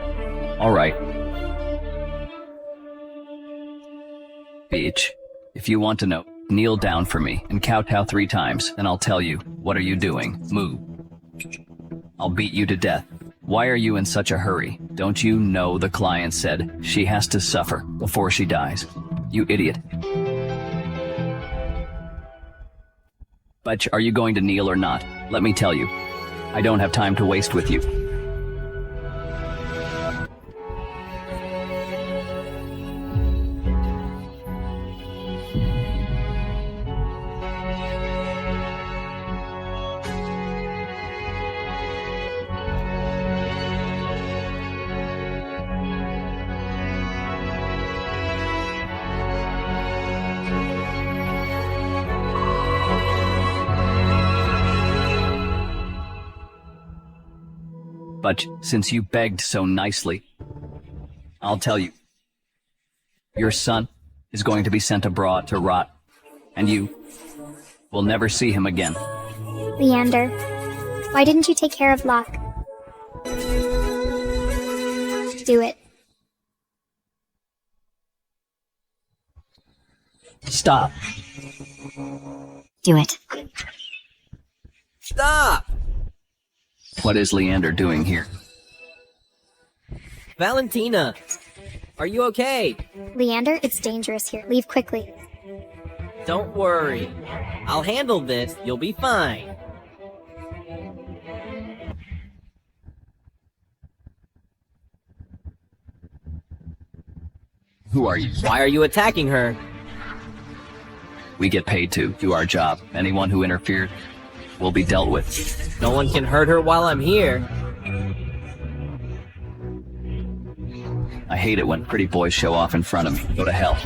All right. Bitch, if you want to know, kneel down for me and kowtow 3 times, and I'll tell you, what are you doing? Move. I'll beat you to death. Why are you in such a hurry? Don't you know the client said she has to suffer before she dies? You idiot. But are you going to kneel or not? Let me tell you. I don't have time to waste with you. But since you begged so nicely, I'll tell you. Your son is going to be sent abroad to rot, and you will never see him again. Leander, why didn't you take care of Locke? Do it. Stop. Do it. Stop! What is Leander doing here? Valentina, are you okay? Leander, it's dangerous here. Leave quickly. Don't worry. I'll handle this. You'll be fine. Who are you? Why are you attacking her? We get paid to do our job. Anyone who interfered will be dealt with. No one can hurt her while I'm here. I hate it when pretty boys show off in front of me. Go to hell.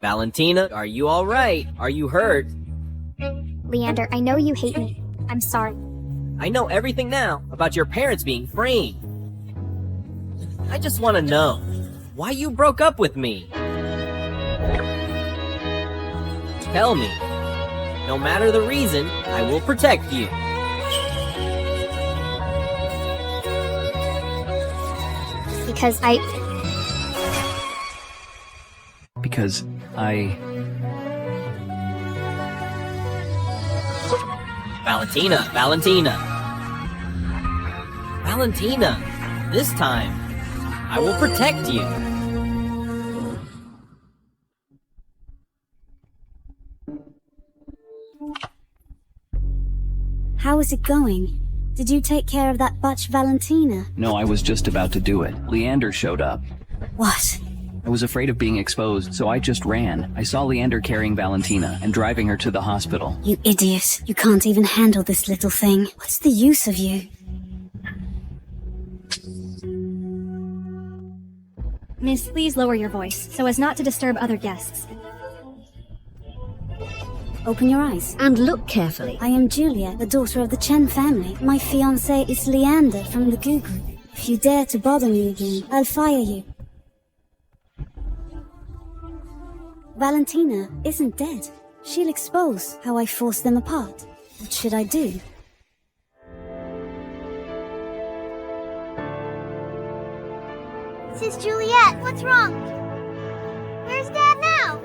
Valentina, are you alright? Are you hurt? Leander, I know you hate me. I'm sorry. I know everything now about your parents being framed. I just want to know why you broke up with me. Tell me. No matter the reason, I will protect you. Because Valentina, this time, I will protect you. How is it going? Did you take care of that butch Valentina? No, I was just about to do it. Leander showed up. What? I was afraid of being exposed, so I just ran. I saw Leander carrying Valentina and driving her to the hospital. You idiot. You can't even handle this little thing. What's the use of you? Miss, please lower your voice, so as not to disturb other guests. Open your eyes. And look carefully. I am Julia, the daughter of the Chen family. My fiancé is Leander from the Goo Group. If you dare to bother me again, I'll fire you. Valentina isn't dead. She'll expose how I forced them apart. What should I do? This is Juliet. What's wrong? Where's Dad now?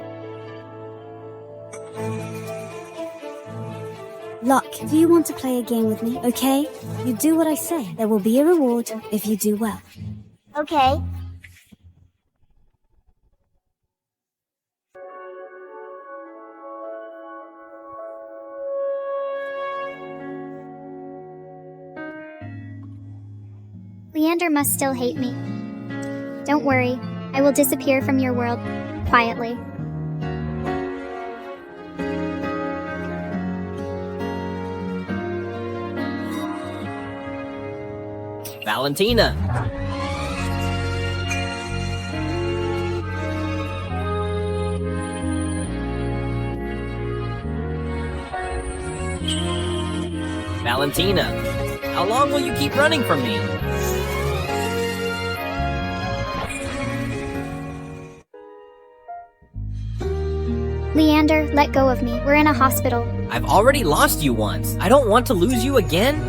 Locke, do you want to play a game with me, okay? You do what I say. There will be a reward if you do well. Okay. Leander must still hate me. Don't worry, I will disappear from your world, quietly. Valentina! Valentina, how long will you keep running from me? Leander, let go of me. We're in a hospital. I've already lost you once. I don't want to lose you again.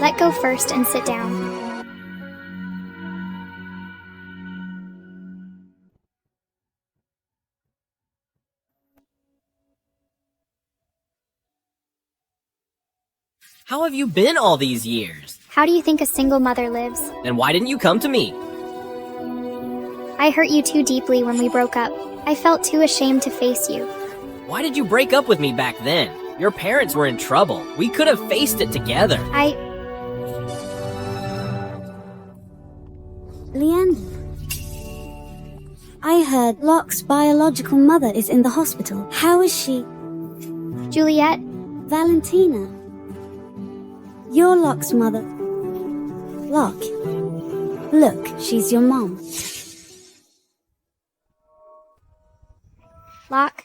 Let go first and sit down. How have you been all these years? How do you think a single mother lives? And why didn't you come to me? I hurt you too deeply when we broke up. I felt too ashamed to face you. Why did you break up with me back then? Your parents were in trouble. We could have faced it together. Leander, I heard Locke's biological mother is in the hospital. How is she? Juliet? Valentina. You're Locke's mother. Locke. Look, she's your mom. Locke?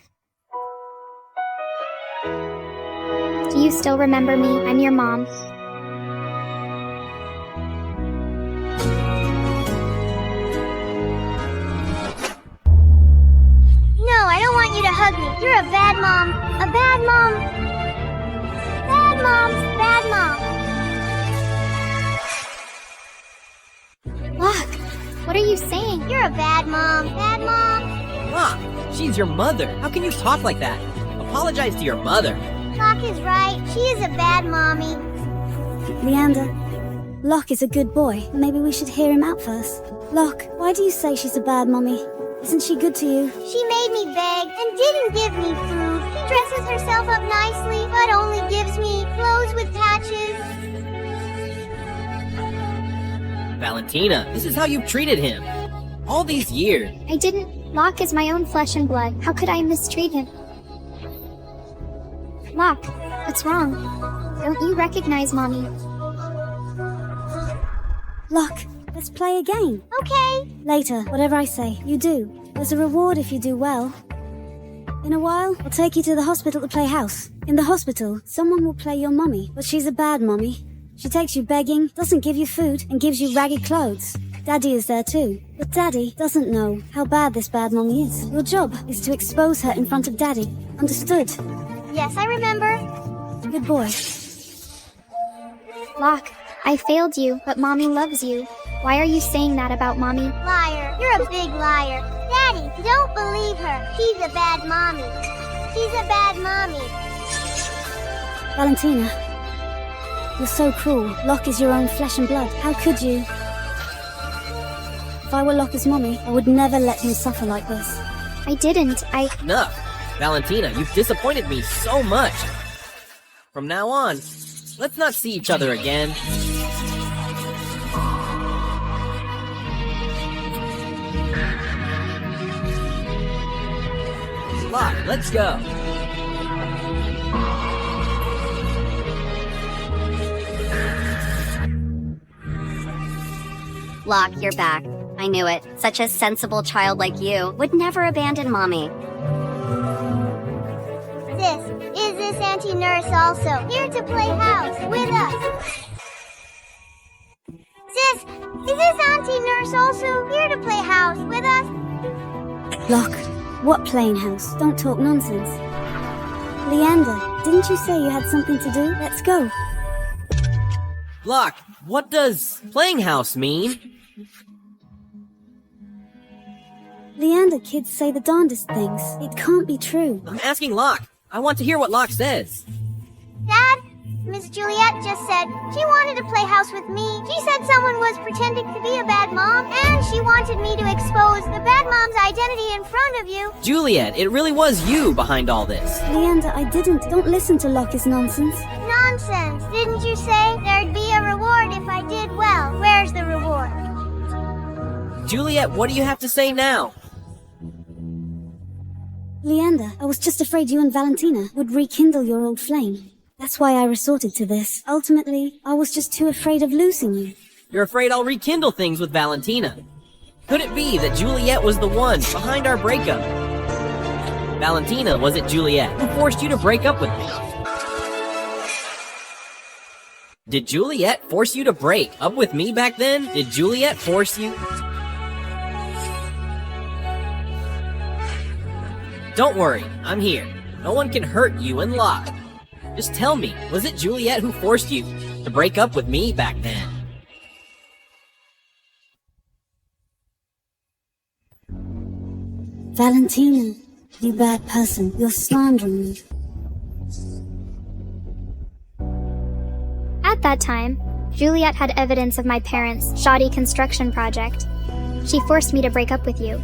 Do you still remember me? I'm your mom. No, I don't want you to hug me. You're a bad mom. A bad mom. Bad mom's bad mom. Locke, what are you saying? You're a bad mom. Bad mom. Locke, she's your mother. How can you talk like that? Apologize to your mother. Locke is right. She is a bad mommy. Leander, Locke is a good boy. Maybe we should hear him out first. Locke, why do you say she's a bad mommy? Isn't she good to you? She made me beg and didn't give me food. She dresses herself up nicely, but only gives me clothes with patches. Valentina, this is how you've treated him. All these years. I didn't. Locke is my own flesh and blood. How could I mistreat him? Locke, what's wrong? Don't you recognize Mommy? Locke, let's play a game. Okay. Later, whatever I say, you do. There's a reward if you do well. In a while, I'll take you to the hospital to play house. In the hospital, someone will play your mommy, but she's a bad mommy. She takes you begging, doesn't give you food, and gives you ragged clothes. Daddy is there too, but Daddy doesn't know how bad this bad mommy is. Your job is to expose her in front of Daddy. Understood? Yes, I remember. Good boy. Locke, I failed you, but Mommy loves you. Why are you saying that about Mommy? Liar. You're a big liar. Daddy, don't believe her. She's a bad mommy. She's a bad mommy. Valentina, you're so cruel. Locke is your own flesh and blood. How could you? If I were Locke's mommy, I would never let him suffer like this. I didn't. Enough. Valentina, you've disappointed me so much. From now on, let's not see each other again. Locke, let's go. Locke, you're back. I knew it. Such a sensible child like you would never abandon Mommy. Is this Auntie Nurse also here to play house with us? Sis, is this Auntie Nurse also here to play house with us? Locke, what playing house? Don't talk nonsense. Leander, didn't you say you had something to do? Let's go. Locke, what does playing house mean? Leander, kids say the darndest things. It can't be true. I'm asking Locke. I want to hear what Locke says. Dad, Miss Juliet just said she wanted to play house with me. She said someone was pretending to be a bad mom, and she wanted me to expose the bad mom's identity in front of you. Juliet, it really was you behind all this. Leander, I didn't. Don't listen to Locke's nonsense. Nonsense. Didn't you say there'd be a reward if I did well? Where's the reward? Juliet, what do you have to say now? Leander, I was just afraid you and Valentina would rekindle your old flame. That's why I resorted to this. Ultimately, I was just too afraid of losing you. You're afraid I'll rekindle things with Valentina. Could it be that Juliet was the one behind our breakup? Valentina, was it Juliet who forced you to break up with me? Did Juliet force you to break up with me back then? Did Juliet force you? Don't worry, I'm here. No one can hurt you and Locke. Just tell me, was it Juliet who forced you to break up with me back then? Valentina, you bad person. You're slandering me. At that time, Juliet had evidence of my parents' shoddy construction project. She forced me to break up with you.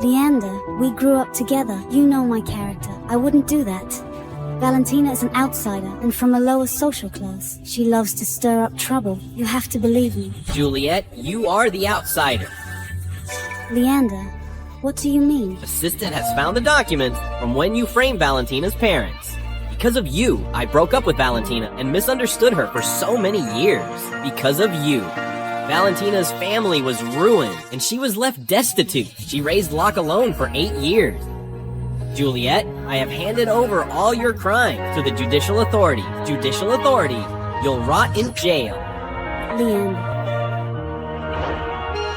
Leander, we grew up together. You know my character. I wouldn't do that. Valentina is an outsider and from a lower social class. She loves to stir up trouble. You have to believe me. Juliet, you are the outsider. Leander, What do you mean? Assistant has found the documents from when you framed Valentina's parents. Because of you, I broke up with Valentina and misunderstood her for so many years. Because of you. Valentina's family was ruined, and she was left destitute. She raised Locke alone for 8 years. Juliet, I have handed over all your crimes to the judicial authorities. Judicial authorities, you'll rot in jail. Leanne.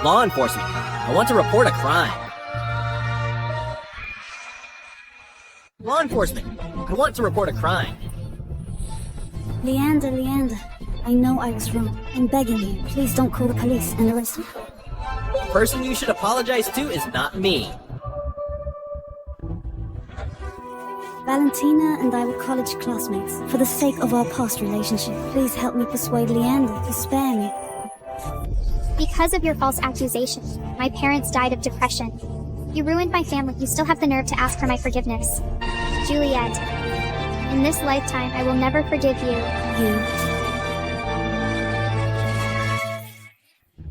Law enforcement, I want to report a crime. Law enforcement, I want to report a crime. Leander, I know I was wrong. I'm begging you, please don't call the police and arrest me. The person you should apologize to is not me. Valentina and I were college classmates. For the sake of our past relationship, please help me persuade Leander to spare me. Because of your false accusations, my parents died of depression. You ruined my family. You still have the nerve to ask for my forgiveness. Juliet, in this lifetime, I will never forgive you.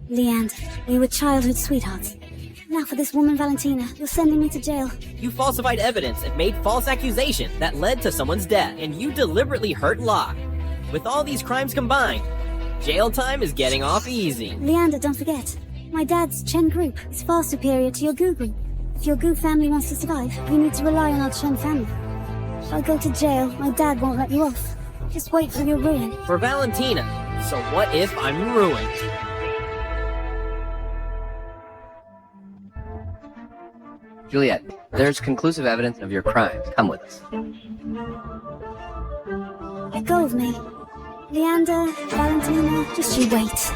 Leander, we were childhood sweethearts. Now for this woman, Valentina, you're sending me to jail. You falsified evidence and made false accusations that led to someone's death, and you deliberately hurt Locke. With all these crimes combined, jail time is getting off easy. Leander, don't forget, my dad's Chen group is far superior to your Gu group. If your Gu family wants to survive, you need to rely on our Chen family. If I go to jail, my dad won't let you off. Just wait for your ruin. For Valentina, so what if I'm ruined? Juliet, there's conclusive evidence of your crimes. Come with us. Let go of me. Leander, Valentina, just you wait.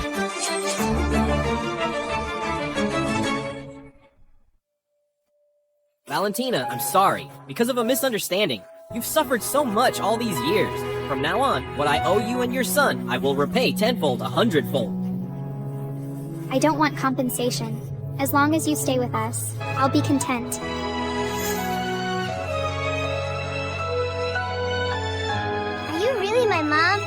Valentina, I'm sorry. Because of a misunderstanding, you've suffered so much all these years. From now on, what I owe you and your son, I will repay tenfold, 100-fold. I don't want compensation. As long as you stay with us, I'll be content. Are you really my mom?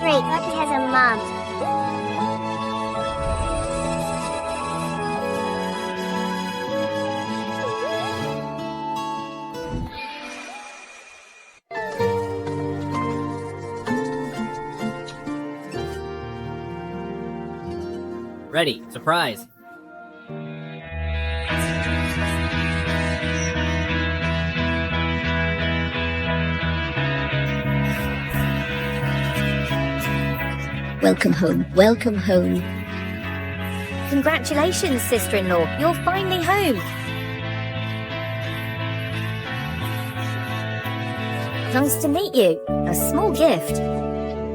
Great, Lucky has a mom. Ready, surprise. Welcome home. Welcome home. Congratulations, sister-in-law. You're finally home. Nice to meet you. A small gift.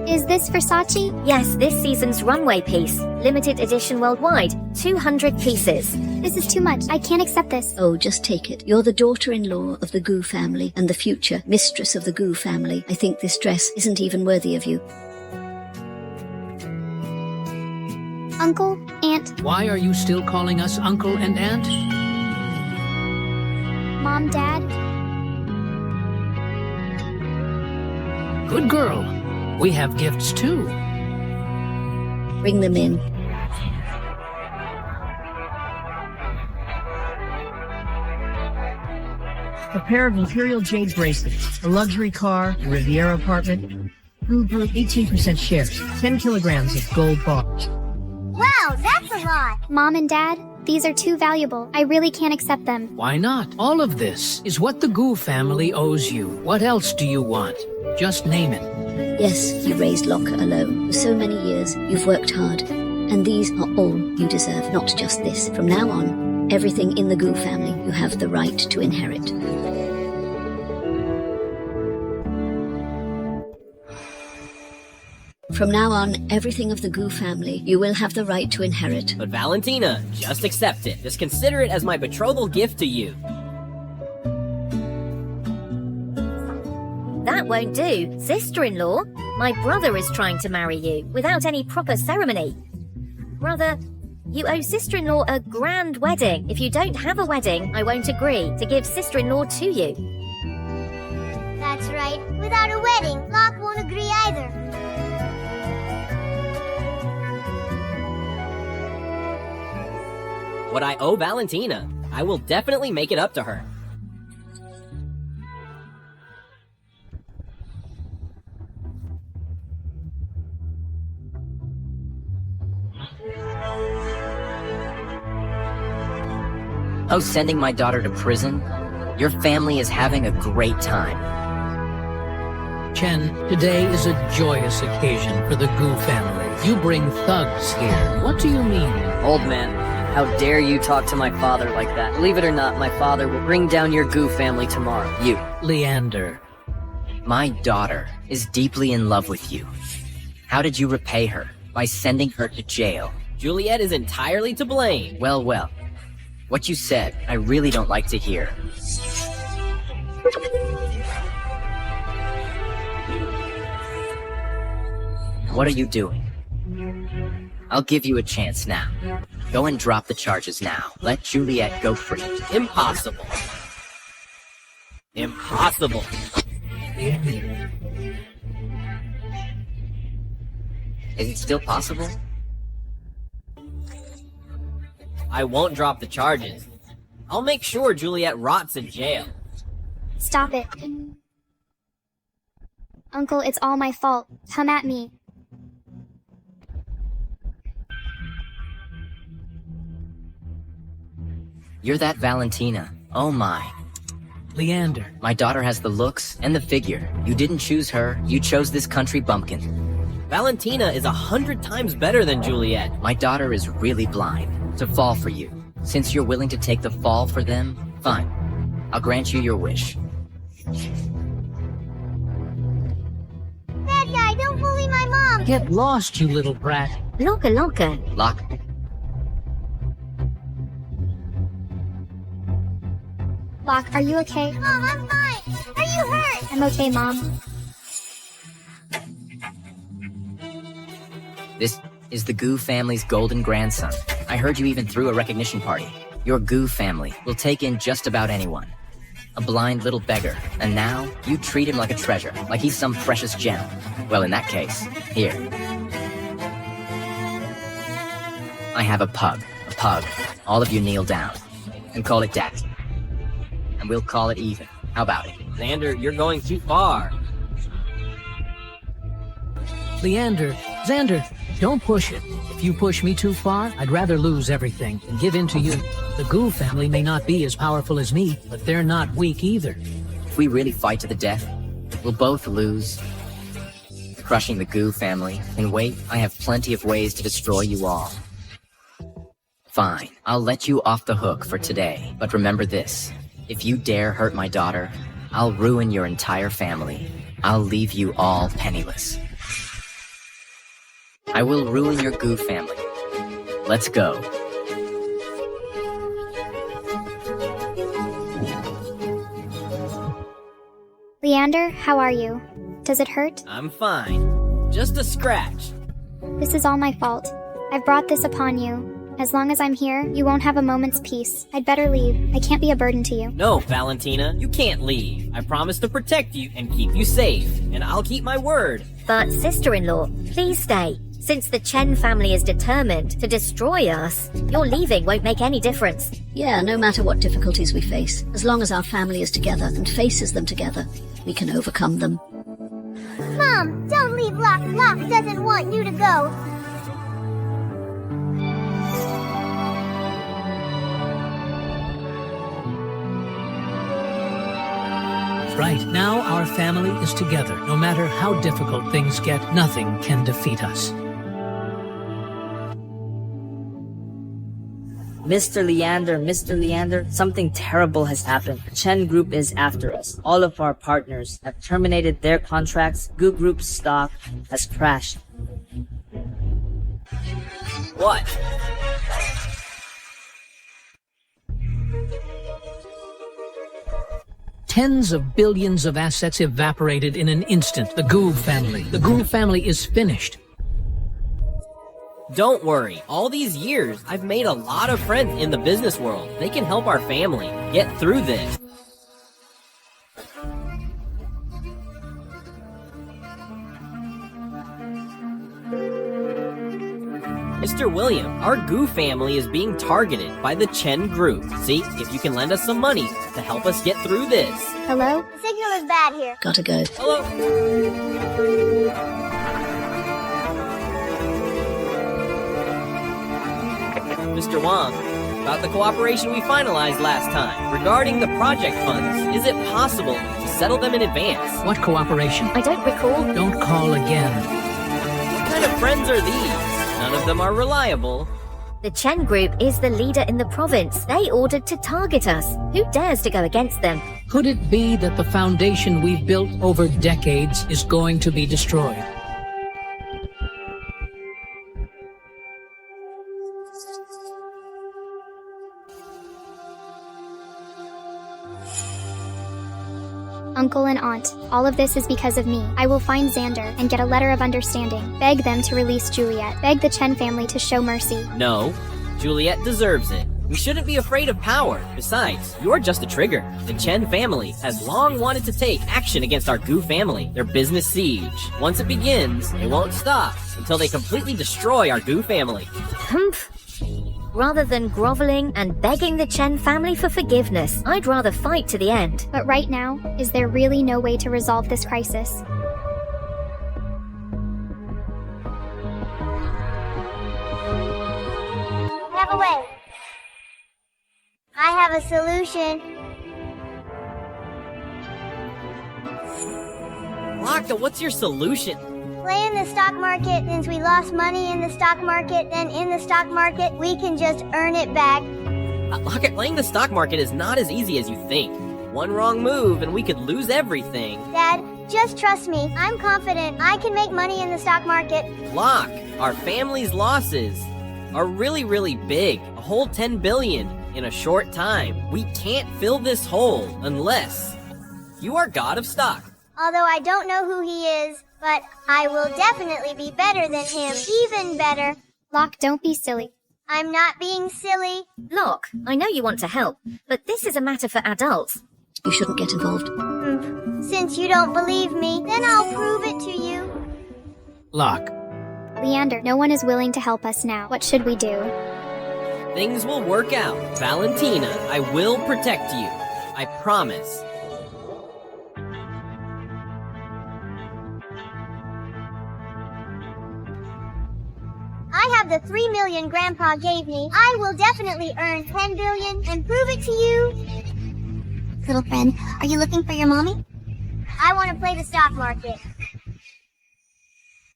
Is this Versace? Yes, this season's runway piece. Limited edition worldwide. 200 pieces. This is too much. I can't accept this. Oh, just take it. You're the daughter-in-law of the Gu family and the future mistress of the Gu family. I think this dress isn't even worthy of you. Uncle, Aunt, Why are you still calling us uncle and aunt? Mom, Dad. Good girl. We have gifts too. Bring them in. A pair of Imperial Jade bracelets, a luxury car, a Riviera apartment, Gu Group 18% shares, 10 kilograms of gold bars. Wow, that's a lot. Mom and Dad, these are too valuable. I really can't accept them. Why not? All of this is what the Gu family owes you. What else do you want? Just name it. Yes, you raised Locke alone. For so many years, you've worked hard. And these are all you deserve, not just this. From now on, everything in the Gu family you have the right to inherit. From now on, everything of the Gu family you will have the right to inherit. But Valentina, just accept it. Just consider it as my betrothal gift to you. That won't do. Sister-in-law, my brother is trying to marry you without any proper ceremony. Brother, you owe sister-in-law a grand wedding. If you don't have a wedding, I won't agree to give sister-in-law to you. That's right. Without a wedding, Locke won't agree either. what I owe Valentina. I will definitely make it up to her. Oh, sending my daughter to prison? Your family is having a great time. Chen, today is a joyous occasion for the Gu family. You bring thugs here. What do you mean? Old man, how dare you talk to my father like that? Believe it or not, my father will bring down your Gu family tomorrow. You. Leander. My daughter is deeply in love with you. How did you repay her? By sending her to jail. Juliet is entirely to blame. Well, well. What you said, I really don't like to hear. What are you doing? I'll give you a chance now. Go and drop the charges now. Let Juliet go free. Impossible. Impossible. Is it still possible? I won't drop the charges. I'll make sure Juliet rots in jail. Stop it. Uncle, it's all my fault. Come at me. You're that Valentina. Oh my. Leander. My daughter has the looks and the figure. You didn't choose her, you chose this country bumpkin. Valentina is 100 times better than Juliet. My daughter is really blind. To fall for you. Since you're willing to take the fall for them, fine. I'll grant you your wish. Bad guy, don't bully my mom! Get lost, you little brat. Locker. Lock. Locke, are you okay? Mom, I'm fine! Are you hurt? I'm okay, Mom. This is the Gu family's golden grandson. I heard you even threw a recognition party. Your Gu family will take in just about anyone. A blind little beggar, and now you treat him like a treasure, like he's some precious gem. Well, in that case, here. I have a pug. All of you kneel down, and call it Dad. And we'll call it even. How about it? Xander, you're going too far. Leander, Xander, don't push it. If you push me too far, I'd rather lose everything and give in to you. The Gu family may not be as powerful as me, but they're not weak either. If we really fight to the death, we'll both lose. Crushing the Gu family. And wait, I have plenty of ways to destroy you all. Fine, I'll let you off the hook for today. But remember this. If you dare hurt my daughter, I'll ruin your entire family. I'll leave you all penniless. I will ruin your Gu family. Let's go. Leander, how are you? Does it hurt? I'm fine. Just a scratch. This is all my fault. I've brought this upon you. As long as I'm here, you won't have a moment's peace. I'd better leave. I can't be a burden to you. No, Valentina, you can't leave. I promise to protect you and keep you safe, and I'll keep my word. But sister-in-law, please stay. Since the Chen family is determined to destroy us, your leaving won't make any difference. Yeah, no matter what difficulties we face, as long as our family is together and faces them together, we can overcome them. Mom, don't leave Locke. Locke doesn't want you to go. Right, now our family is together. No matter how difficult things get, nothing can defeat us. Mr. Leander, something terrible has happened. The Chen Group is after us. All of our partners have terminated their contracts. Gu Group's stock has crashed. What? Tens of billions of assets evaporated in an instant. The Gu family is finished. Don't worry. All these years, I've made a lot of friends in the business world. They can help our family get through this. Mr. William, our Goo family is being targeted by the Chen group. See if you can lend us some money to help us get through this. Hello? The signal is bad here. Gotta go. Hello? Mr. Wang, about the cooperation we finalized last time. Regarding the project funds, is it possible to settle them in advance? What cooperation? I don't recall. Don't call again. What kind of friends are these? None of them are reliable. The Chen group is the leader in the province. They ordered to target us. Who dares to go against them? Could it be that the foundation we've built over decades is going to be destroyed? Uncle and aunt, all of this is because of me. I will find Xander and get a letter of understanding. Beg them to release Juliet. Beg the Chen family to show mercy. No, Juliet deserves it. We shouldn't be afraid of power. Besides, you're just a trigger. The Chen family has long wanted to take action against our Goo family, their business siege. Once it begins, they won't stop until they completely destroy our Goo family. Humph. Rather than groveling and begging the Chen family for forgiveness, I'd rather fight to the end. But right now, is there really no way to resolve this crisis? I have a way. I have a solution. Locke, what's your solution? Play in the stock market. Since we lost money in the stock market, then in the stock market, we can just earn it back. Locke, playing the stock market is not as easy as you think. One wrong move and we could lose everything. Dad, just trust me. I'm confident I can make money in the stock market. Locke, our family's losses are really, really big. A whole 10 billion in a short time. We can't fill this hole unless you are god of stock. Although I don't know who he is, but I will definitely be better than him. Even better. Locke, don't be silly. I'm not being silly. Locke, I know you want to help, but this is a matter for adults. You shouldn't get involved. Since you don't believe me, then I'll prove it to you. Locke. Leander, no one is willing to help us now. What should we do? Things will work out. Valentina, I will protect you. I promise. I have the 3 million Grandpa gave me. I will definitely earn 10 billion and prove it to you. Little friend, are you looking for your mommy? I want to play the stock market.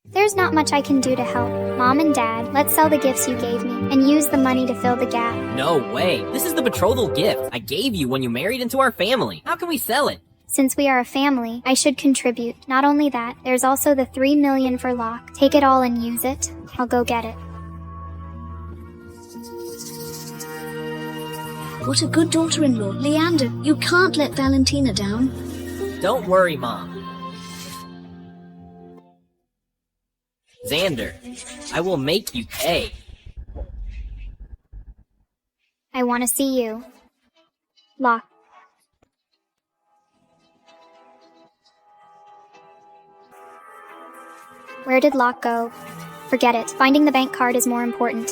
There's not much I can do to help. Mom and Dad, let's sell the gifts you gave me and use the money to fill the gap. No way. This is the betrothal gift I gave you when you married into our family. How can we sell it? Since we are a family, I should contribute. Not only that, there's also the 3 million for Locke. Take it all and use it. I'll go get it. What a good daughter-in-law. Leander, you can't let Valentina down. Don't worry, Mom. Xander, I will make you pay. I want to see you. Locke. Where did Locke go? Forget it. Finding the bank card is more important.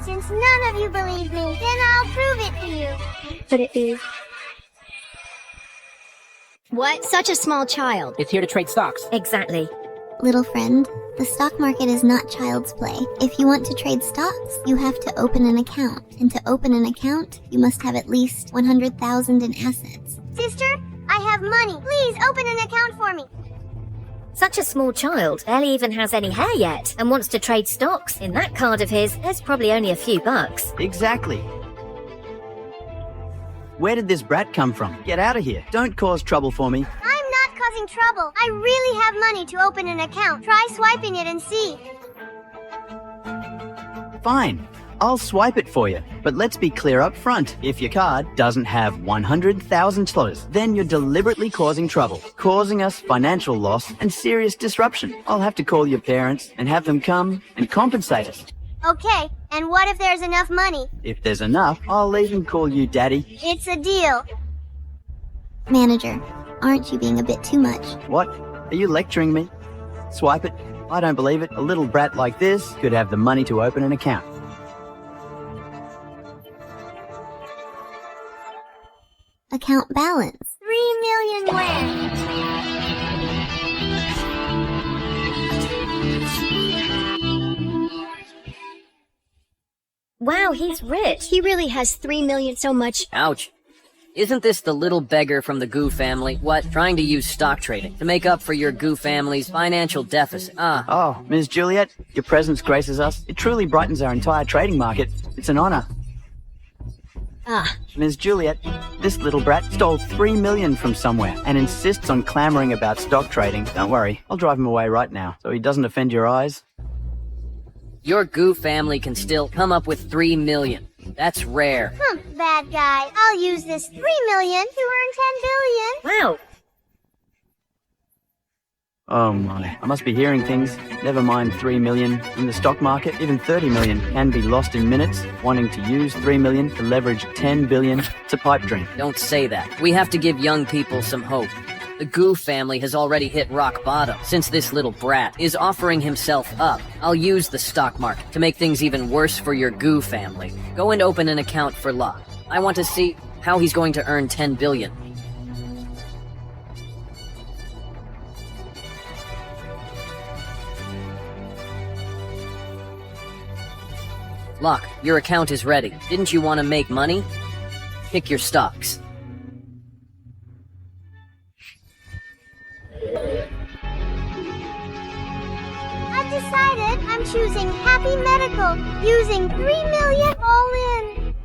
Since none of you believe me, then I'll prove it to you. Could it be? What? Such a small child. It's here to trade stocks. Exactly. Little friend, the stock market is not child's play. If you want to trade stocks, you have to open an account. And to open an account, you must have at least 100,000 in assets. Sister, I have money. Please open an account for me. Such a small child, barely even has any hair yet, and wants to trade stocks. In that card of his, there's probably only a few bucks. Exactly. Where did this brat come from? Get out of here. Don't cause trouble for me. I'm not causing trouble. I really have money to open an account. Try swiping it and see. Fine. I'll swipe it for you, but let's be clear up front. If your card doesn't have 100,000 slots, then you're deliberately causing trouble, causing us financial loss and serious disruption. I'll have to call your parents and have them come and compensate us. Okay, and what if there's enough money? If there's enough, I'll even call you Daddy. It's a deal. Manager, Aren't you being a bit too much? What? Are you lecturing me? Swipe it. I don't believe it. A little brat like this could have the money to open an account. Account balance. 3 million wins. Wow, he's rich. He really has 3 million so much. Ouch. Isn't this the little beggar from the Goo family? What? Trying to use stock trading to make up for your Goo family's financial deficit. Oh, Ms. Juliet, your presence graces us. It truly brightens our entire trading market. It's an honor. Ms. Juliet, this little brat stole 3 million from somewhere and insists on clamoring about stock trading. Don't worry, I'll drive him away right now so he doesn't offend your eyes. Your Goo family can still come up with 3 million. That's rare. Bad guy. I'll use this 3 million to earn 10 billion. Wow. Oh my, I must be hearing things. Never mind 3 million. In the stock market, even 30 million can be lost in minutes. Wanting to use 3 million to leverage 10 billion, it's a pipe dream. Don't say that. We have to give young people some hope. The Goo family has already hit rock bottom since this little brat is offering himself up. I'll use the stock market to make things even worse for your Goo family. Go and open an account for Locke. I want to see how he's going to earn 10 billion. Locke, your account is ready. Didn't you want to make money? Pick your stocks. I've decided I'm choosing Happy Medical, using 3 million all in.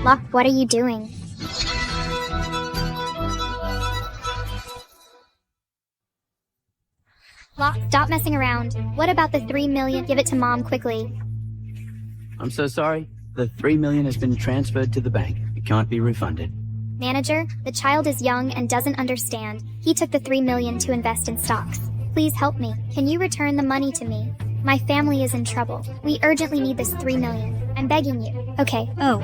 Locke, what are you doing? Locke, stop messing around. What about the 3 million? Give it to Mom quickly. I'm so sorry. The 3 million has been transferred to the bank. It can't be refunded. Manager, the child is young and doesn't understand. He took the 3 million to invest in stocks. Please help me. Can you return the money to me? My family is in trouble. We urgently need this 3 million. I'm begging you. Okay. Oh.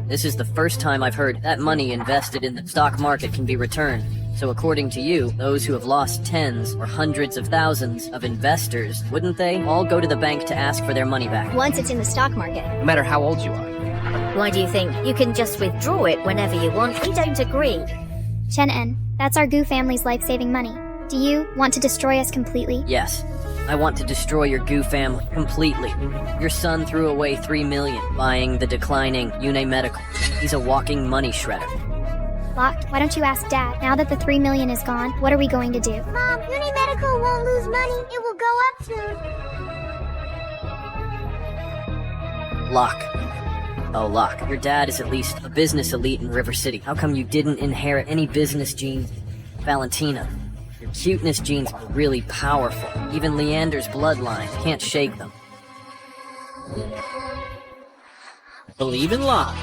This is the first time I've heard that money invested in the stock market can be returned. So according to you, those who have lost tens or hundreds of thousands of investors, wouldn't they all go to the bank to ask for their money back? Once it's in the stock market. No matter how old you are. Why do you think you can just withdraw it whenever you want? We don't agree. Chen, that's our Goo family's life-saving money. Do you want to destroy us completely? Yes. I want to destroy your Goo family completely. Your son threw away 3 million buying the declining Une Medical. He's a walking money shredder. Locke, why don't you ask Dad? Now that the 3 million is gone, what are we going to do? Mom, Medical won't lose money. It will go up soon. Locke. Oh, Locke, your dad is at least a business elite in River City. How come you didn't inherit any business genes? Valentina, your cuteness genes are really powerful. Even Leander's bloodline can't shake them. Believe in Locke.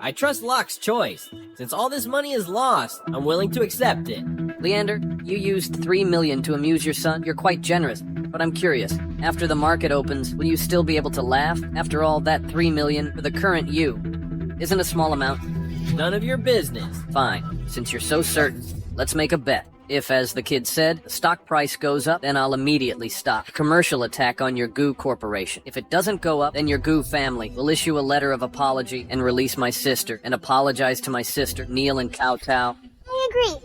I trust Locke's choice. Since all this money is lost, I'm willing to accept it. Leander, you used 3 million to amuse your son. You're quite generous. But I'm curious, after the market opens, will you still be able to laugh? After all, that 3 million for the current you isn't a small amount. None of your business. Fine. Since you're so certain, let's make a bet. If, as the kid said, the stock price goes up, then I'll immediately stop a commercial attack on your Goo corporation. If it doesn't go up, then your Goo family will issue a letter of apology and release my sister, and apologize to my sister, Neil and Kowtow. I agree.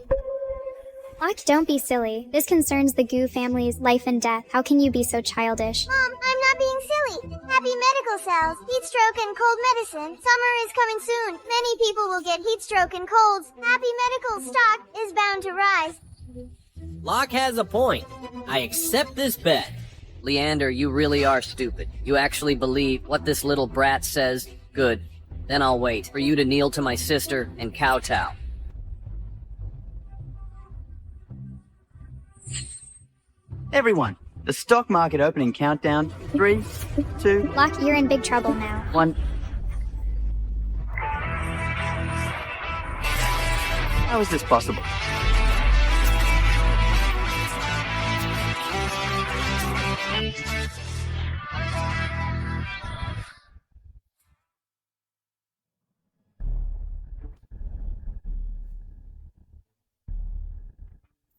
Locke, don't be silly. This concerns the Goo family's life and death. How can you be so childish? Mom, I'm not being silly. Happy Medical sells heat stroke and cold medicine. Summer is coming soon. Many people will get heat stroke and colds. Happy Medical stock is bound to rise. Locke has a point. I accept this bet. Leander, you really are stupid. You actually believe what this little brat says? Good. Then I'll wait for you to kneel to my sister and kowtow. Everyone, the stock market opening countdown. 3, 2... Locke, you're in big trouble now. 1... How is this possible?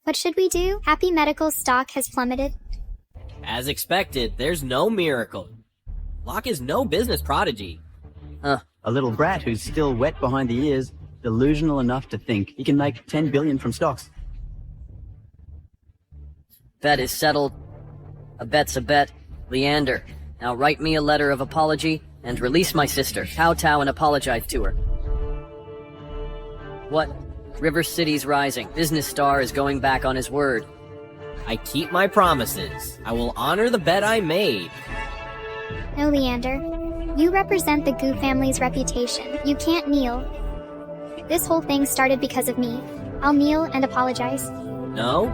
What should we do? Happy Medical's stock has plummeted. As expected, there's no miracle. Locke is no business prodigy. A little brat who's still wet behind the ears, delusional enough to think he can make 10 billion from stocks. Bet is settled. A bet's a bet. Leander, now write me a letter of apology and release my sister. Kowtow and apologize to her. What? River City's rising. Business star is going back on his word. I keep my promises. I will honor the bet I made. No, Leander. You represent the Goo family's reputation. You can't kneel. This whole thing started because of me. I'll kneel and apologize. No?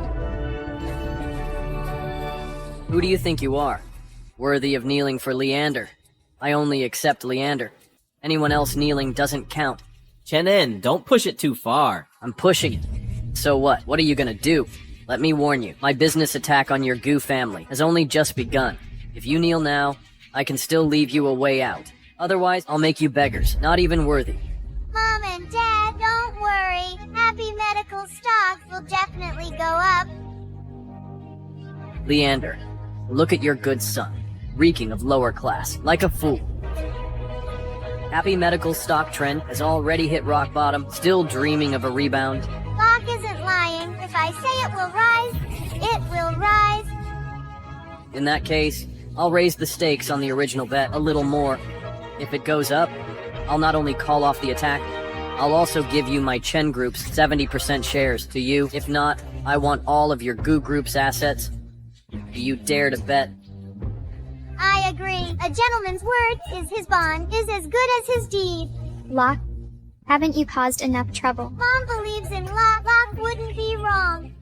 Who do you think you are? Worthy of kneeling for Leander. I only accept Leander. Anyone else kneeling doesn't count. Chen, don't push it too far. I'm pushing it. So what? What are you gonna do? Let me warn you, my business attack on your Goo family has only just begun. If you kneel now, I can still leave you a way out. Otherwise, I'll make you beggars, not even worthy. Mom and Dad, don't worry. Happy Medical stocks will definitely go up. Leander, look at your good son, reeking of lower class, like a fool. Happy Medical stock trend has already hit rock bottom, still dreaming of a rebound. Locke isn't lying. If I say it will rise, it will rise. In that case, I'll raise the stakes on the original bet a little more. If it goes up, I'll not only call off the attack, I'll also give you my Chen Group's 70% shares to you. If not, I want all of your Goo Group's assets. Do you dare to bet? I agree. A gentleman's word is his bond, is as good as his deed. Locke, haven't you caused enough trouble? Mom believes in Locke. Locke wouldn't be wrong.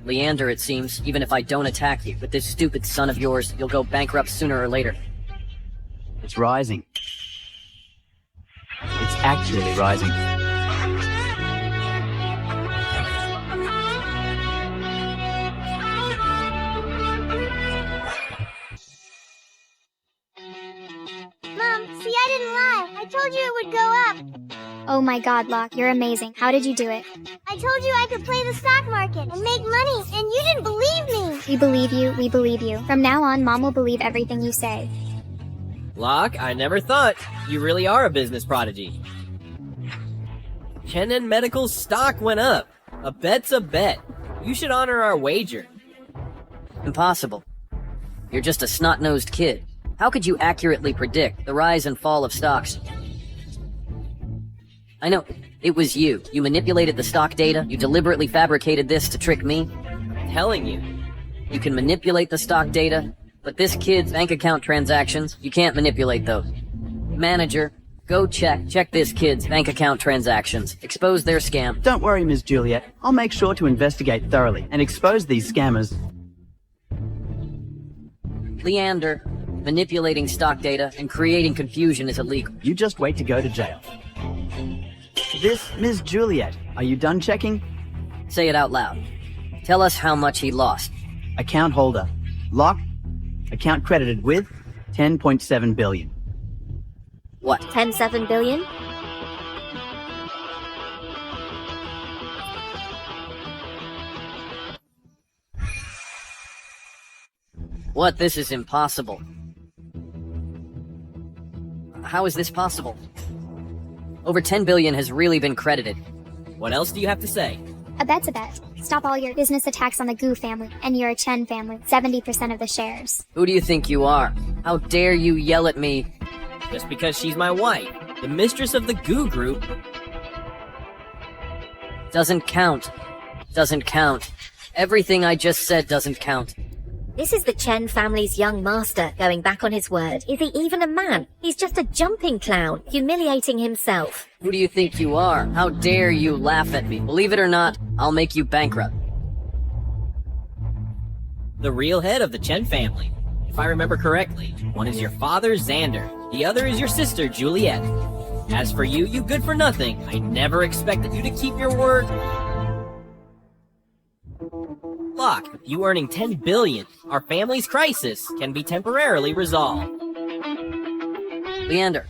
Leander, it seems, even if I don't attack you, with this stupid son of yours, you'll go bankrupt sooner or later. It's rising. It's actually rising. Mom, see, I didn't lie. I told you it would go up. Oh my god, Locke, you're amazing. How did you do it? I told you I could play the stock market and make money, and you didn't believe me. We believe you, we believe you. From now on, Mom will believe everything you say. Locke, I never thought you really are a business prodigy. Chen and Medical's stock went up. A bet's a bet. You should honor our wager. Impossible. You're just a snot-nosed kid. How could you accurately predict the rise and fall of stocks? I know, it was you. You manipulated the stock data, you deliberately fabricated this to trick me. I'm telling you. You can manipulate the stock data, but this kid's bank account transactions, you can't manipulate those. Manager, go check this kid's bank account transactions. Expose their scam. Don't worry, Miss Juliet. I'll make sure to investigate thoroughly and expose these scammers. Leander, manipulating stock data and creating confusion is illegal. You just wait to go to jail. This, Miss Juliet, are you done checking? Say it out loud. Tell us how much he lost. Account holder. Lock. Account credited with 10.7 billion. What? 10.7 billion? What? This is impossible. How is this possible? Over 10 billion has really been credited. What else do you have to say? A bet's a bet. Stop all your business attacks on the Goo family and your Chen family. 70% of the shares. Who do you think you are? How dare you yell at me? Just because she's my wife, the mistress of the Goo Group. Doesn't count. Doesn't count. Everything I just said doesn't count. This is the Chen family's young master, going back on his word. Is he even a man? He's just a jumping clown, humiliating himself. Who do you think you are? How dare you laugh at me? Believe it or not, I'll make you bankrupt. The real head of the Chen family. If I remember correctly, one is your father, Xander. The other is your sister, Juliet. As for you, you good for nothing. I never expected you to keep your word. Locke, with you earning 10 billion, our family's crisis can be temporarily resolved. Leander,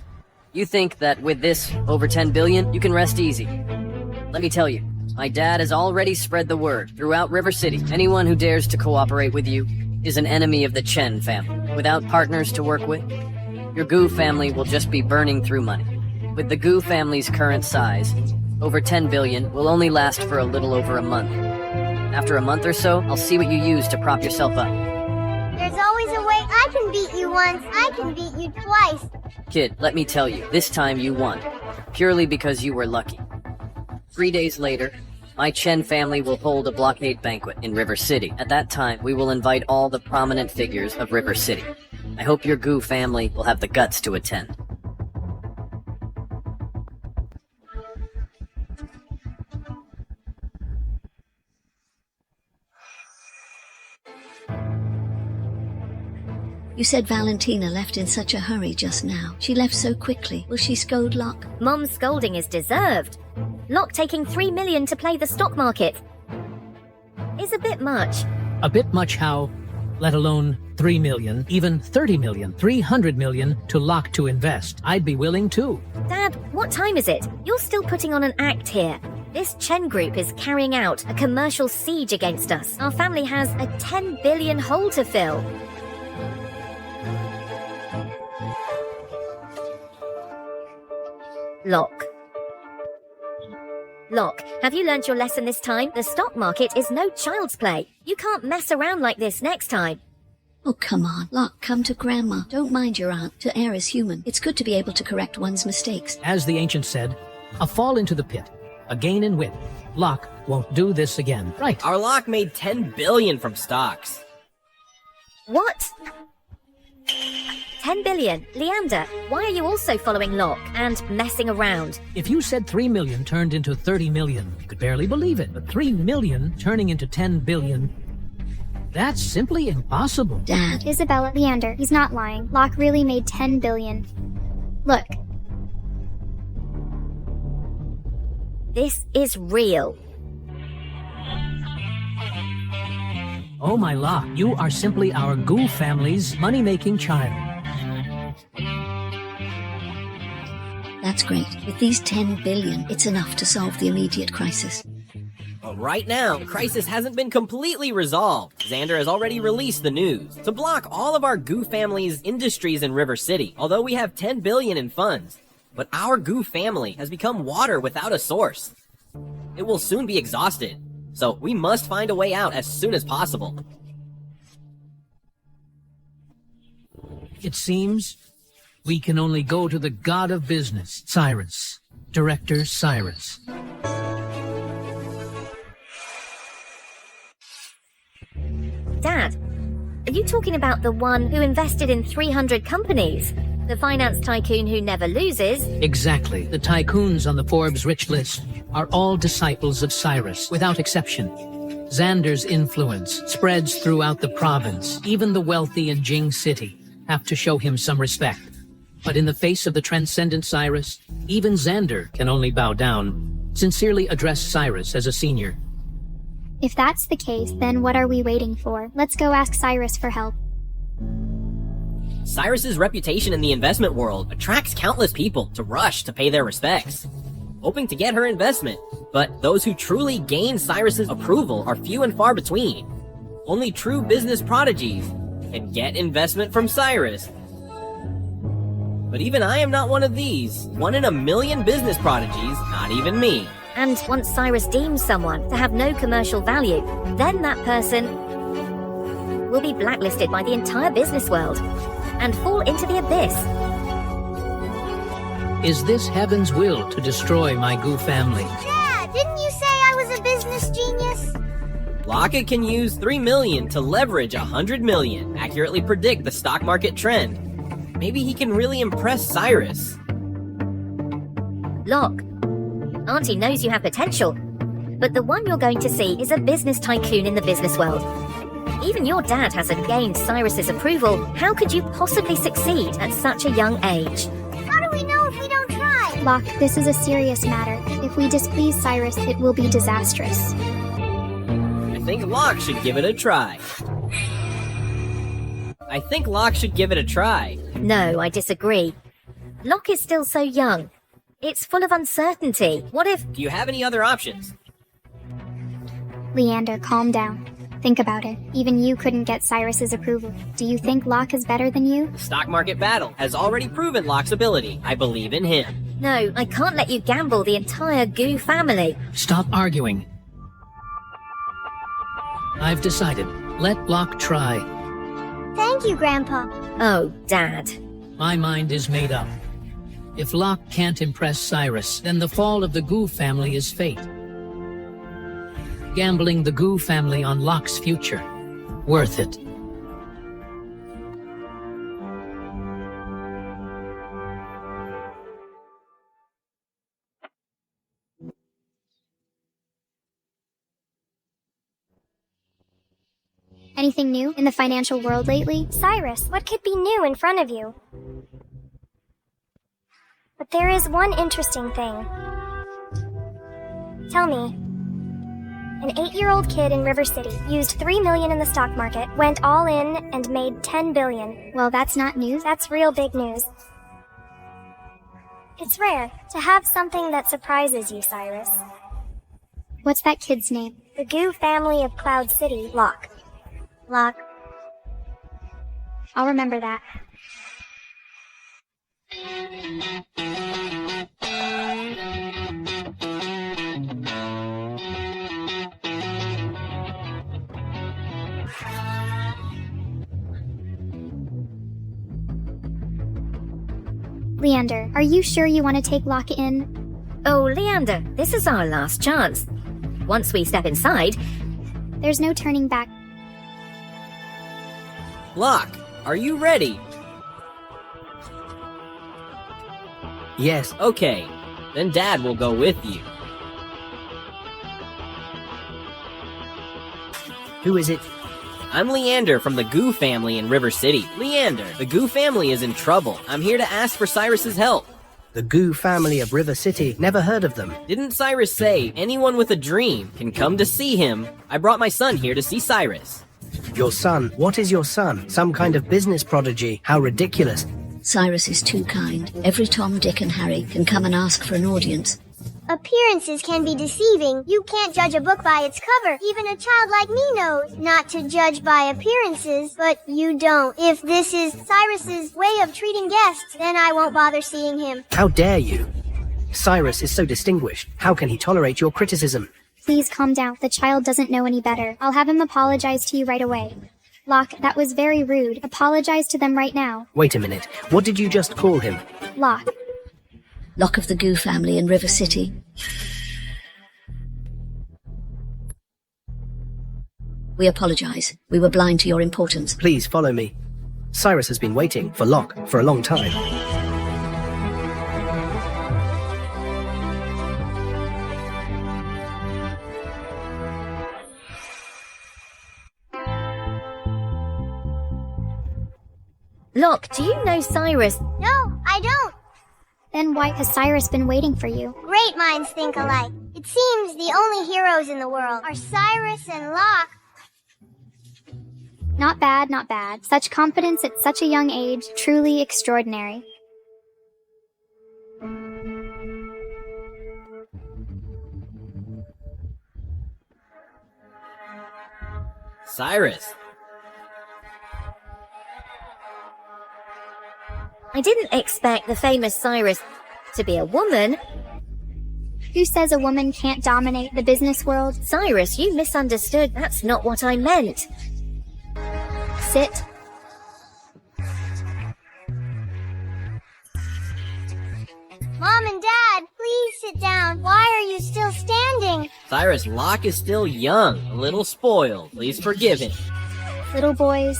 you think that with this over 10 billion, you can rest easy. Let me tell you, my dad has already spread the word throughout River City. Anyone who dares to cooperate with you is an enemy of the Chen family. Without partners to work with, your Gu family will just be burning through money. With the Gu family's current size, over 10 billion will only last for a little over a month. After a month or so, I'll see what you use to prop yourself up. There's always a way. I can beat you once. I can beat you twice. Kid, let me tell you, this time you won. Purely because you were lucky. 3 days later, my Chen family will hold a blockade banquet in River City. At that time, we will invite all the prominent figures of River City. I hope your Gu family will have the guts to attend. You said Valentina left in such a hurry just now. She left so quickly. Will she scold Locke? Mom's scolding is deserved. Locke taking 3 million to play the stock market is a bit much. A bit much how? Let alone 3 million, even 30 million, 300 million to Locke to invest. I'd be willing too. Dad, what time is it? You're still putting on an act here. This Chen group is carrying out a commercial siege against us. Our family has a 10 billion hole to fill. Locke, have you learned your lesson this time? The stock market is no child's play. You can't mess around like this next time. Oh, come on. Locke, come to Grandma. Don't mind your aunt. To err is human. It's good to be able to correct one's mistakes. As the ancient said, a fall into the pit, a gain in wit. Locke won't do this again. Right. Our Locke made 10 billion from stocks. What? 10 billion? Leander, why are you also following Locke and messing around? If you said 3 million turned into 30 million, you could barely believe it. But 3 million turning into 10 billion, that's simply impossible. Dad. Isabella, Leander, he's not lying. Locke really made 10 billion. Look. This is real. Oh my Locke, you are simply our Gu family's money-making child. That's great. With these 10 billion, it's enough to solve the immediate crisis. But right now, the crisis hasn't been completely resolved. Xander has already released the news to block all of our Gu family's industries in River City, although we have 10 billion in funds. But our Gu family has become water without a source. It will soon be exhausted, so we must find a way out as soon as possible. It seems we can only go to the god of business, Cyrus. Director Cyrus. Dad, are you talking about the one who invested in 300 companies? The finance tycoon who never loses? Exactly. The tycoons on the Forbes rich list are all disciples of Cyrus, without exception. Xander's influence spreads throughout the province. Even the wealthy in Jing City have to show him some respect. But in the face of the transcendent Cyrus, even Xander can only bow down, sincerely address Cyrus as a senior. If that's the case, then what are we waiting for? Let's go ask Cyrus for help. Cyrus's reputation in the investment world attracts countless people to rush to pay their respects, hoping to get her investment. But those who truly gain Cyrus's approval are few and far between. Only true business prodigies can get investment from Cyrus. But even I am not one of these. 1 in a million business prodigies, not even me. And once Cyrus deems someone to have no commercial value, then that person will be blacklisted by the entire business world and fall into the abyss. Is this heaven's will to destroy my Gu family? Dad, didn't you say I was a business genius? Locke can use 3 million to leverage 100 million, accurately predict the stock market trend. Maybe he can really impress Cyrus. Locke, Auntie knows you have potential, but the one you're going to see is a business tycoon in the business world. Even your dad hasn't gained Cyrus's approval. How could you possibly succeed at such a young age? How do we know if we don't try? Locke, this is a serious matter. If we displease Cyrus, it will be disastrous. I think Locke should give it a try. No, I disagree. Locke is still so young. It's full of uncertainty. What if... Do you have any other options? Leander, calm down. Think about it. Even you couldn't get Cyrus's approval. Do you think Locke is better than you? The stock market battle has already proven Locke's ability. I believe in him. No, I can't let you gamble the entire Goo family. Stop arguing. I've decided. Let Locke try. Thank you, Grandpa. Oh, Dad. My mind is made up. If Locke can't impress Cyrus, then the fall of the Goo family is fate. Gambling the Goo family on Locke's future. Worth it. Anything new in the financial world lately? Cyrus, what could be new in front of you? But there is one interesting thing. Tell me. An 8-year-old kid in River City used $3 million in the stock market, went all in, and made $10 billion. Well, that's not news. That's real big news. It's rare to have something that surprises you, Cyrus. What's that kid's name? The Goo family of Cloud City, Locke. Locke. I'll remember that. Leander, are you sure you want to take Locke in? Oh, Leander, this is our last chance. Once we step inside... There's no turning back. Locke, are you ready? Yes. Okay, then Dad will go with you. Who is it? I'm Leander from the Goo family in River City. Leander, the Goo family is in trouble. I'm here to ask for Cyrus's help. The Goo family of River City. Never heard of them. Didn't Cyrus say anyone with a dream can come to see him? I brought my son here to see Cyrus. Your son? What is your son? Some kind of business prodigy? How ridiculous. Cyrus is too kind. Every Tom, Dick, and Harry can come and ask for an audience. Appearances can be deceiving. You can't judge a book by its cover. Even a child like me knows not to judge by appearances, but you don't. If this is Cyrus's way of treating guests, then I won't bother seeing him. How dare you? Cyrus is so distinguished. How can he tolerate your criticism? Please calm down. The child doesn't know any better. I'll have him apologize to you right away. Locke, that was very rude. Apologize to them right now. Wait a minute. What did you just call him? Locke. Locke of the Goo family in River City. We apologize. We were blind to your importance. Please follow me. Cyrus has been waiting for Locke for a long time. Locke, do you know Cyrus? No, I don't. Then why has Cyrus been waiting for you? Great minds think alike. It seems the only heroes in the world are Cyrus and Locke. Not bad, not bad. Such confidence at such a young age, truly extraordinary. Cyrus. I didn't expect the famous Cyrus to be a woman. Who says a woman can't dominate the business world? Cyrus, you misunderstood. That's not what I meant. Sit. Mom and Dad, please sit down. Why are you still standing? Cyrus, Locke is still young, a little spoiled. Please forgive him. Little boys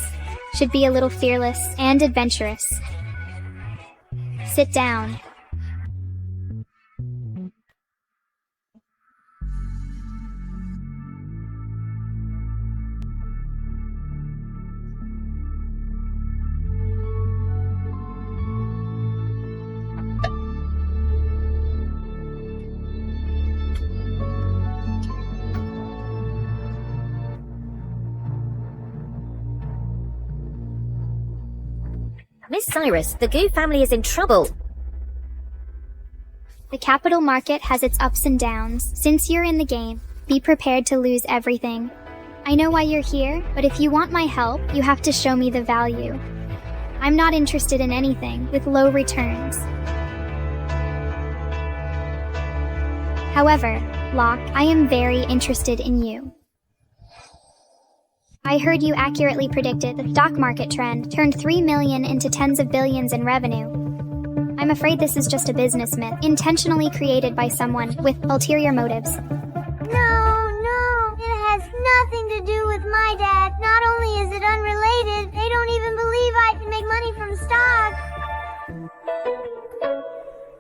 should be a little fearless and adventurous. Sit down. Miss Cyrus, the Goo family is in trouble. The capital market has its ups and downs. Since you're in the game, be prepared to lose everything. I know why you're here, but if you want my help, you have to show me the value. I'm not interested in anything with low returns. However, Locke, I am very interested in you. I heard you accurately predicted the stock market trend turned 3 million into tens of billions in revenue. I'm afraid this is just a business myth, intentionally created by someone with ulterior motives. No, it has nothing to do with my dad. Not only is it unrelated, they don't even believe I can make money from stock.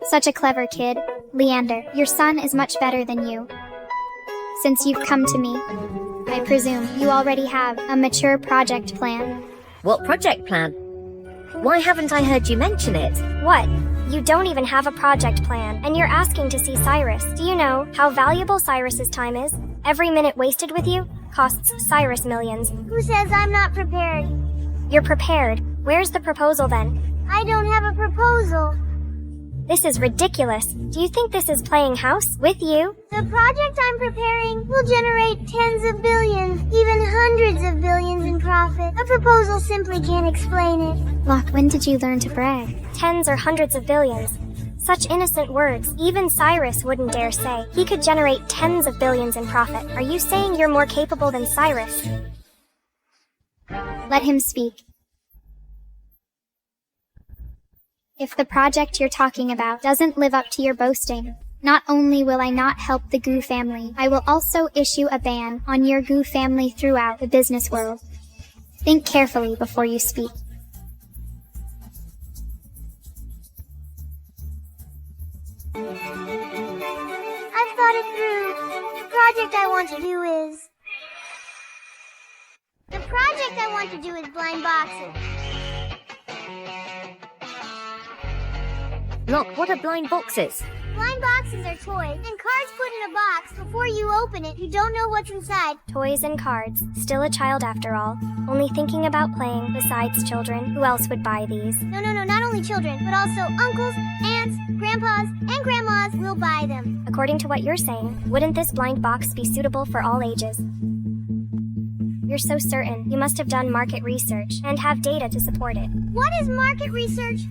Such a clever kid. Leander, your son is much better than you. Since you've come to me, I presume you already have a mature project plan. What project plan? Why haven't I heard you mention it? What? You don't even have a project plan, and you're asking to see Cyrus. Do you know how valuable Cyrus's time is? Every minute wasted with you costs Cyrus millions. Who says I'm not prepared? You're prepared. Where's the proposal then? I don't have a proposal. This is ridiculous. Do you think this is playing house with you? The project I'm preparing will generate tens of billions, even hundreds of billions in profit. A proposal simply can't explain it. Locke, when did you learn to brag? Tens or hundreds of billions. Such innocent words. Even Cyrus wouldn't dare say. He could generate tens of billions in profit. Are you saying you're more capable than Cyrus? Let him speak. If the project you're talking about doesn't live up to your boasting, not only will I not help the Goo family, I will also issue a ban on your Goo family throughout the business world. Think carefully before you speak. I've thought it through. The project I want to do is blind boxes. Look, what are blind boxes? Blind boxes are toys and cards put in a box. Before you open it, you don't know what's inside. Toys and cards. Still a child after all. Only thinking about playing besides children. Who else would buy these? No, not only children, but also uncles, aunts, grandpas, and grandmas will buy them. According to what you're saying, wouldn't this blind box be suitable for all ages? You're so certain. You must have done market research and have data to support it. What is market research?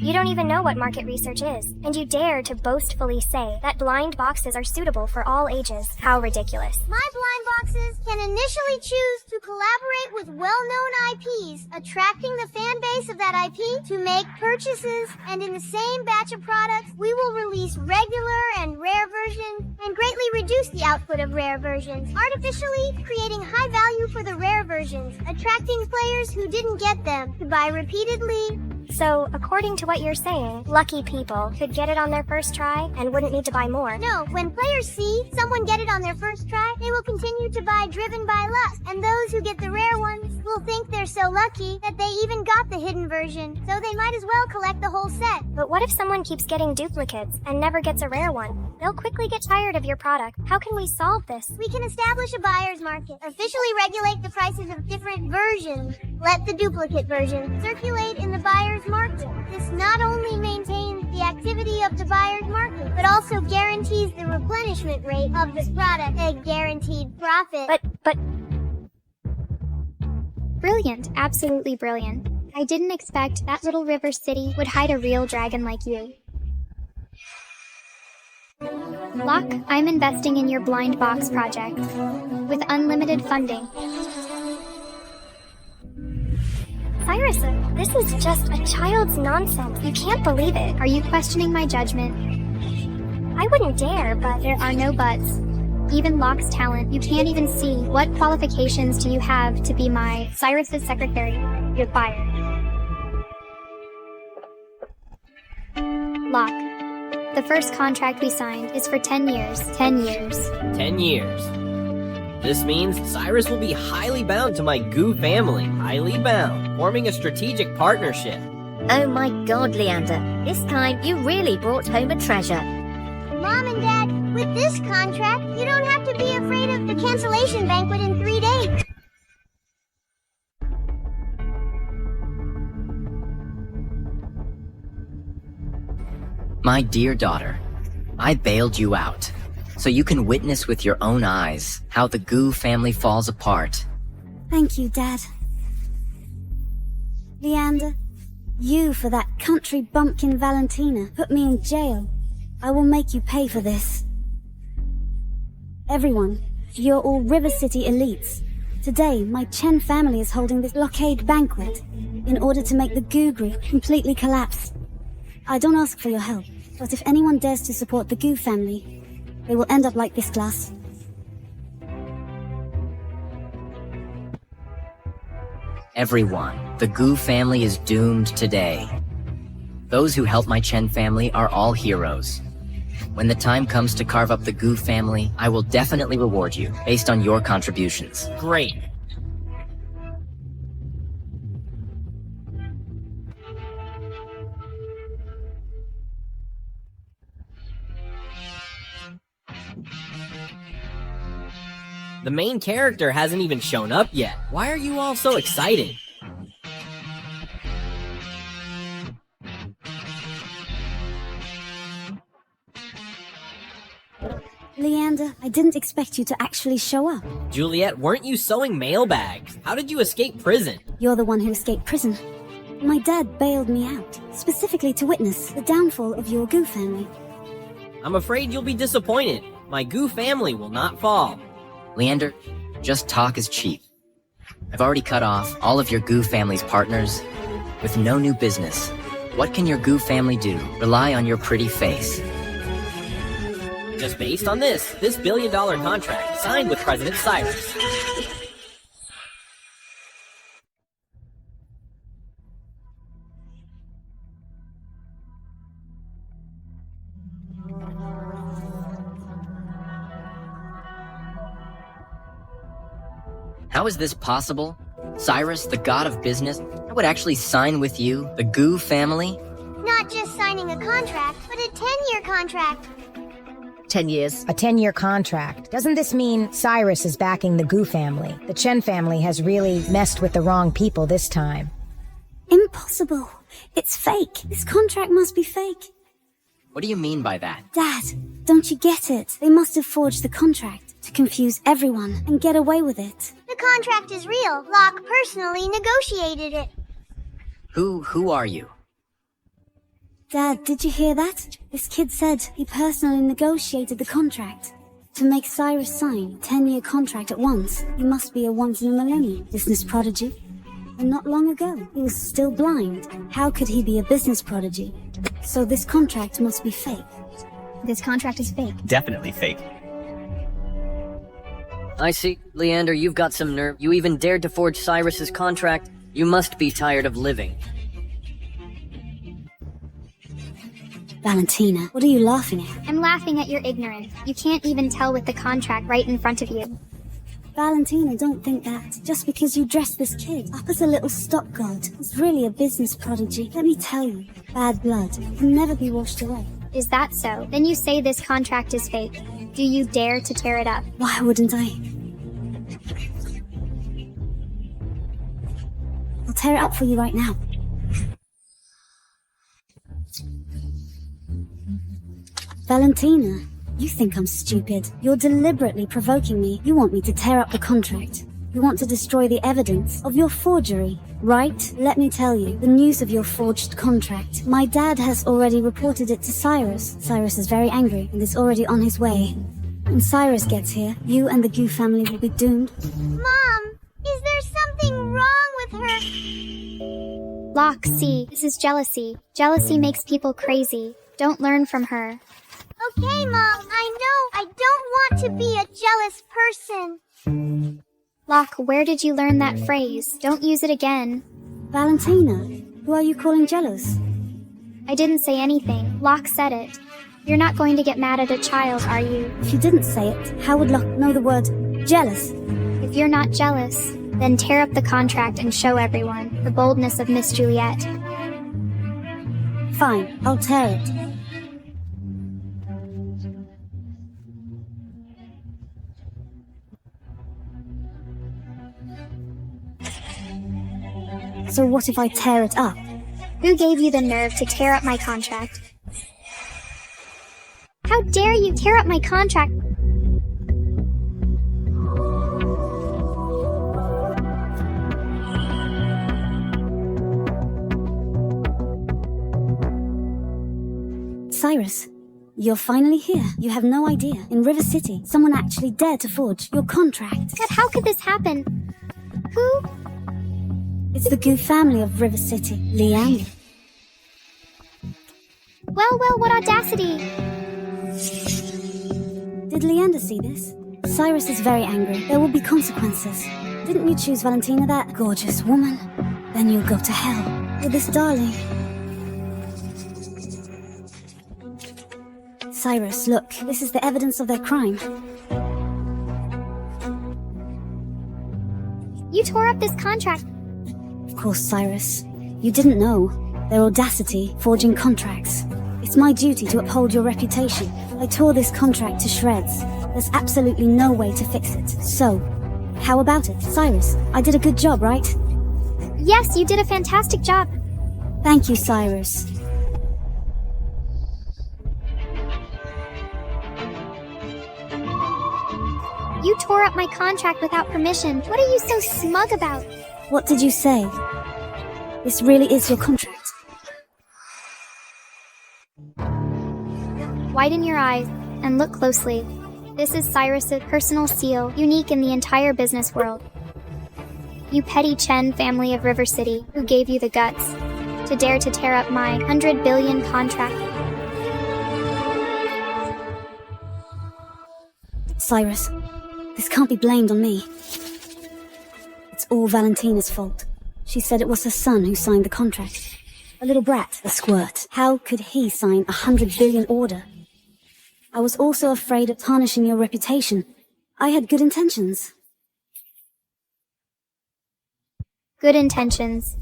You don't even know what market research is, and you dare to boastfully say that blind boxes are suitable for all ages. How ridiculous. My blind boxes can initially choose to collaborate with well-known IPs, attracting the fan base of that IP to make purchases, and in the same batch of products, we will release regular and rare versions and greatly reduce the output of rare versions, artificially creating high value for the rare versions, attracting players who didn't get them to buy repeatedly. So, according to what you're saying, lucky people could get it on their first try and wouldn't need to buy more. No, when players see someone get it on their first try, they will continue to buy driven by lust, and those who get the rare ones will think they're so lucky that they even got the hidden version, so they might as well collect the whole set. But what if someone keeps getting duplicates and never gets a rare one? They'll quickly get tired of your product. How can we solve this? We can establish a buyer's market, officially regulate the prices of different versions, let the duplicate version circulate in the buyer's market. This not only maintains the activity of the buyer's market, but also guarantees the replenishment rate of this product, a guaranteed profit. But... Brilliant, absolutely brilliant. I didn't expect that little river city would hide a real dragon like you. Locke, I'm investing in your blind box project with unlimited funding. Cyrus, this is just a child's nonsense. You can't believe it. Are you questioning my judgment? I wouldn't dare, but... There are no buts. Even Locke's talent, you can't even see. What qualifications do you have to be my Cyrus's secretary? You're fired. Locke, the first contract we signed is for 10 years. 10 years. 10 years. This means Cyrus will be highly bound to my Goo family. Highly bound. Forming a strategic partnership. Oh my god, Leander. This time you really brought home a treasure. Mom and Dad, with this contract, you don't have to be afraid of the cancellation banquet in 3 days. My dear daughter, I bailed you out, so you can witness with your own eyes how the Gu family falls apart. Thank you, Dad. Leander, you for that country bumpkin Valentina put me in jail. I will make you pay for this. Everyone, you're all River City elites. Today, my Chen family is holding this blockade banquet in order to make the Gu group completely collapse. I don't ask for your help, but if anyone dares to support the Gu family, they will end up like this class. Everyone, the Gu family is doomed today. Those who help my Chen family are all heroes. When the time comes to carve up the Gu family, I will definitely reward you based on your contributions. Great. The main character hasn't even shown up yet. Why are you all so excited? Leander, I didn't expect you to actually show up. Juliet, weren't you sewing mailbags? How did you escape prison? You're the one who escaped prison. My dad bailed me out, specifically to witness the downfall of your Gu family. I'm afraid you'll be disappointed. My Gu family will not fall. Leander, just talk is cheap. I've already cut off all of your Gu family's partners with no new business. What can your Gu family do? Rely on your pretty face. Just based on this $1 billion contract signed with President Cyrus. How is this possible? Cyrus, the god of business, would actually sign with you, the Gu family? Not just signing a contract, but a 10-year contract. 10 years. A 10-year contract. Doesn't this mean Cyrus is backing the Gu family? The Chen family has really messed with the wrong people this time. Impossible. It's fake. This contract must be fake. What do you mean by that? Dad, don't you get it? They must have forged the contract to confuse everyone and get away with it. The contract is real. Locke personally negotiated it. Who are you? Dad, did you hear that? This kid said he personally negotiated the contract. To make Cyrus sign a 10-year contract at once, he must be a once-in-a-millennium business prodigy. And not long ago, he was still blind. How could he be a business prodigy? So this contract must be fake. This contract is fake. Definitely fake. I see. Leander, you've got some nerve. You even dared to forge Cyrus's contract. You must be tired of living. Valentina, what are you laughing at? I'm laughing at your ignorance. You can't even tell with the contract right in front of you. Valentina, don't think that. Just because you dressed this kid up as a little stock god is really a business prodigy. Let me tell you, bad blood can never be washed away. Is that so? Then you say this contract is fake. Do you dare to tear it up? Why wouldn't I? I'll tear it up for you right now. Valentina, you think I'm stupid. You're deliberately provoking me. You want me to tear up the contract. You want to destroy the evidence of your forgery, right? Let me tell you, the news of your forged contract. My dad has already reported it to Cyrus. Cyrus is very angry and is already on his way. When Cyrus gets here, you and the Gu family will be doomed. Mom, is there something wrong with her? Locke, see, this is jealousy. Jealousy makes people crazy. Don't learn from her. Okay, Mom, I know. I don't want to be a jealous person. Locke, where did you learn that phrase? Don't use it again. Valentina, who are you calling jealous? I didn't say anything. Locke said it. You're not going to get mad at a child, are you? If you didn't say it, how would Locke know the word jealous? If you're not jealous, then tear up the contract and show everyone the boldness of Miss Juliet. Fine, I'll tear it. So what if I tear it up? Who gave you the nerve to tear up my contract? How dare you tear up my contract? Cyrus, you're finally here. You have no idea. In River City, someone actually dared to forge your contract. God, how could this happen? Who? It's the Goo family of River City, Leander. Well, what audacity! Did Leander see this? Cyrus is very angry. There will be consequences. Didn't you choose Valentina, that gorgeous woman? Then you'll go to hell with this darling. Cyrus, look, this is the evidence of their crime. You tore up this contract. Of course, Cyrus. You didn't know. Their audacity, forging contracts. It's my duty to uphold your reputation. I tore this contract to shreds. There's absolutely no way to fix it. So, how about it, Cyrus? I did a good job, right? Yes, you did a fantastic job. Thank you, Cyrus. You tore up my contract without permission. What are you so smug about? What did you say? This really is your contract. Widen your eyes and look closely. This is Cyrus's personal seal, unique in the entire business world. You petty Chen family of River City, who gave you the guts to dare to tear up my 100 billion contract. Cyrus, this can't be blamed on me. It's all Valentina's fault. She said it was her son who signed the contract. A little brat, a squirt. How could he sign a 100 billion order? I was also afraid of tarnishing your reputation. I had good intentions. Good intentions.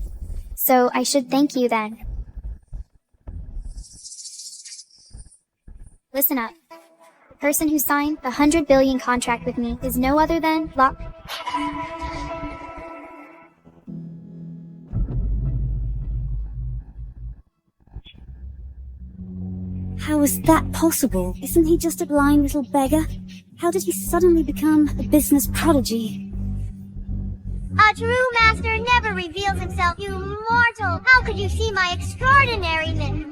So I should thank you then. Listen up. The person who signed the 100 billion contract with me is no other than Locke. How is that possible? Isn't he just a blind little beggar? How did he suddenly become a business prodigy? A true master never reveals himself, you mortal! How could you see my extraordinariness?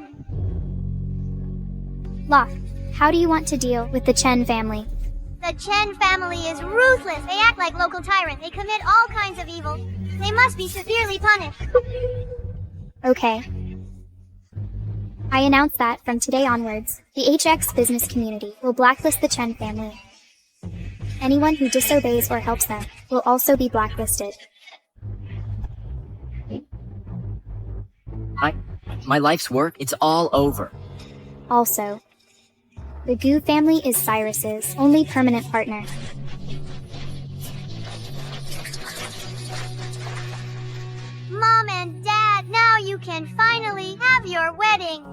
Locke, how do you want to deal with the Chen family? The Chen family is ruthless. They act like local tyrants. They commit all kinds of evil. They must be severely punished. Okay. I announce that from today onwards, the HX business community will blacklist the Chen family. Anyone who disobeys or helps them will also be blacklisted. My life's work, it's all over. Also, the Goo family is Cyrus's only permanent partner. Mom and Dad, now you can finally have your wedding.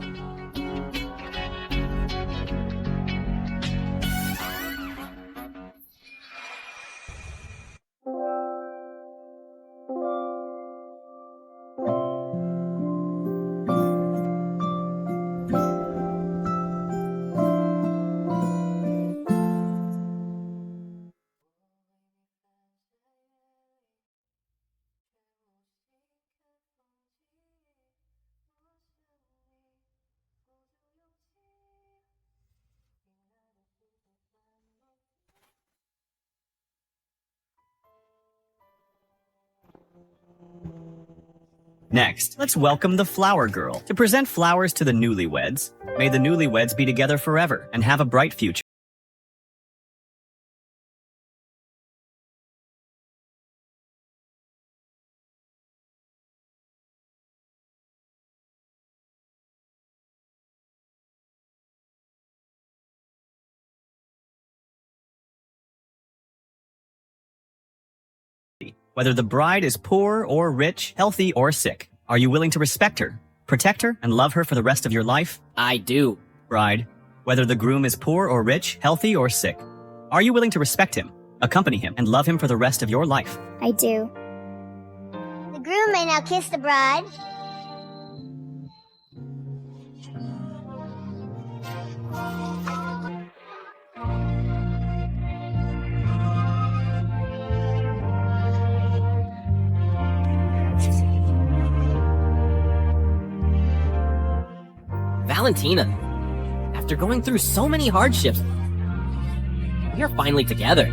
Next, let's welcome the Flower Girl to present flowers to the newlyweds. May the newlyweds be together forever and have a bright future. Whether the bride is poor or rich, healthy or sick, are you willing to respect her, protect her, and love her for the rest of your life? I do. Bride, whether the groom is poor or rich, healthy or sick, are you willing to respect him, accompany him, and love him for the rest of your life? I do. The groom may now kiss the bride. Valentina, after going through so many hardships, we are finally together.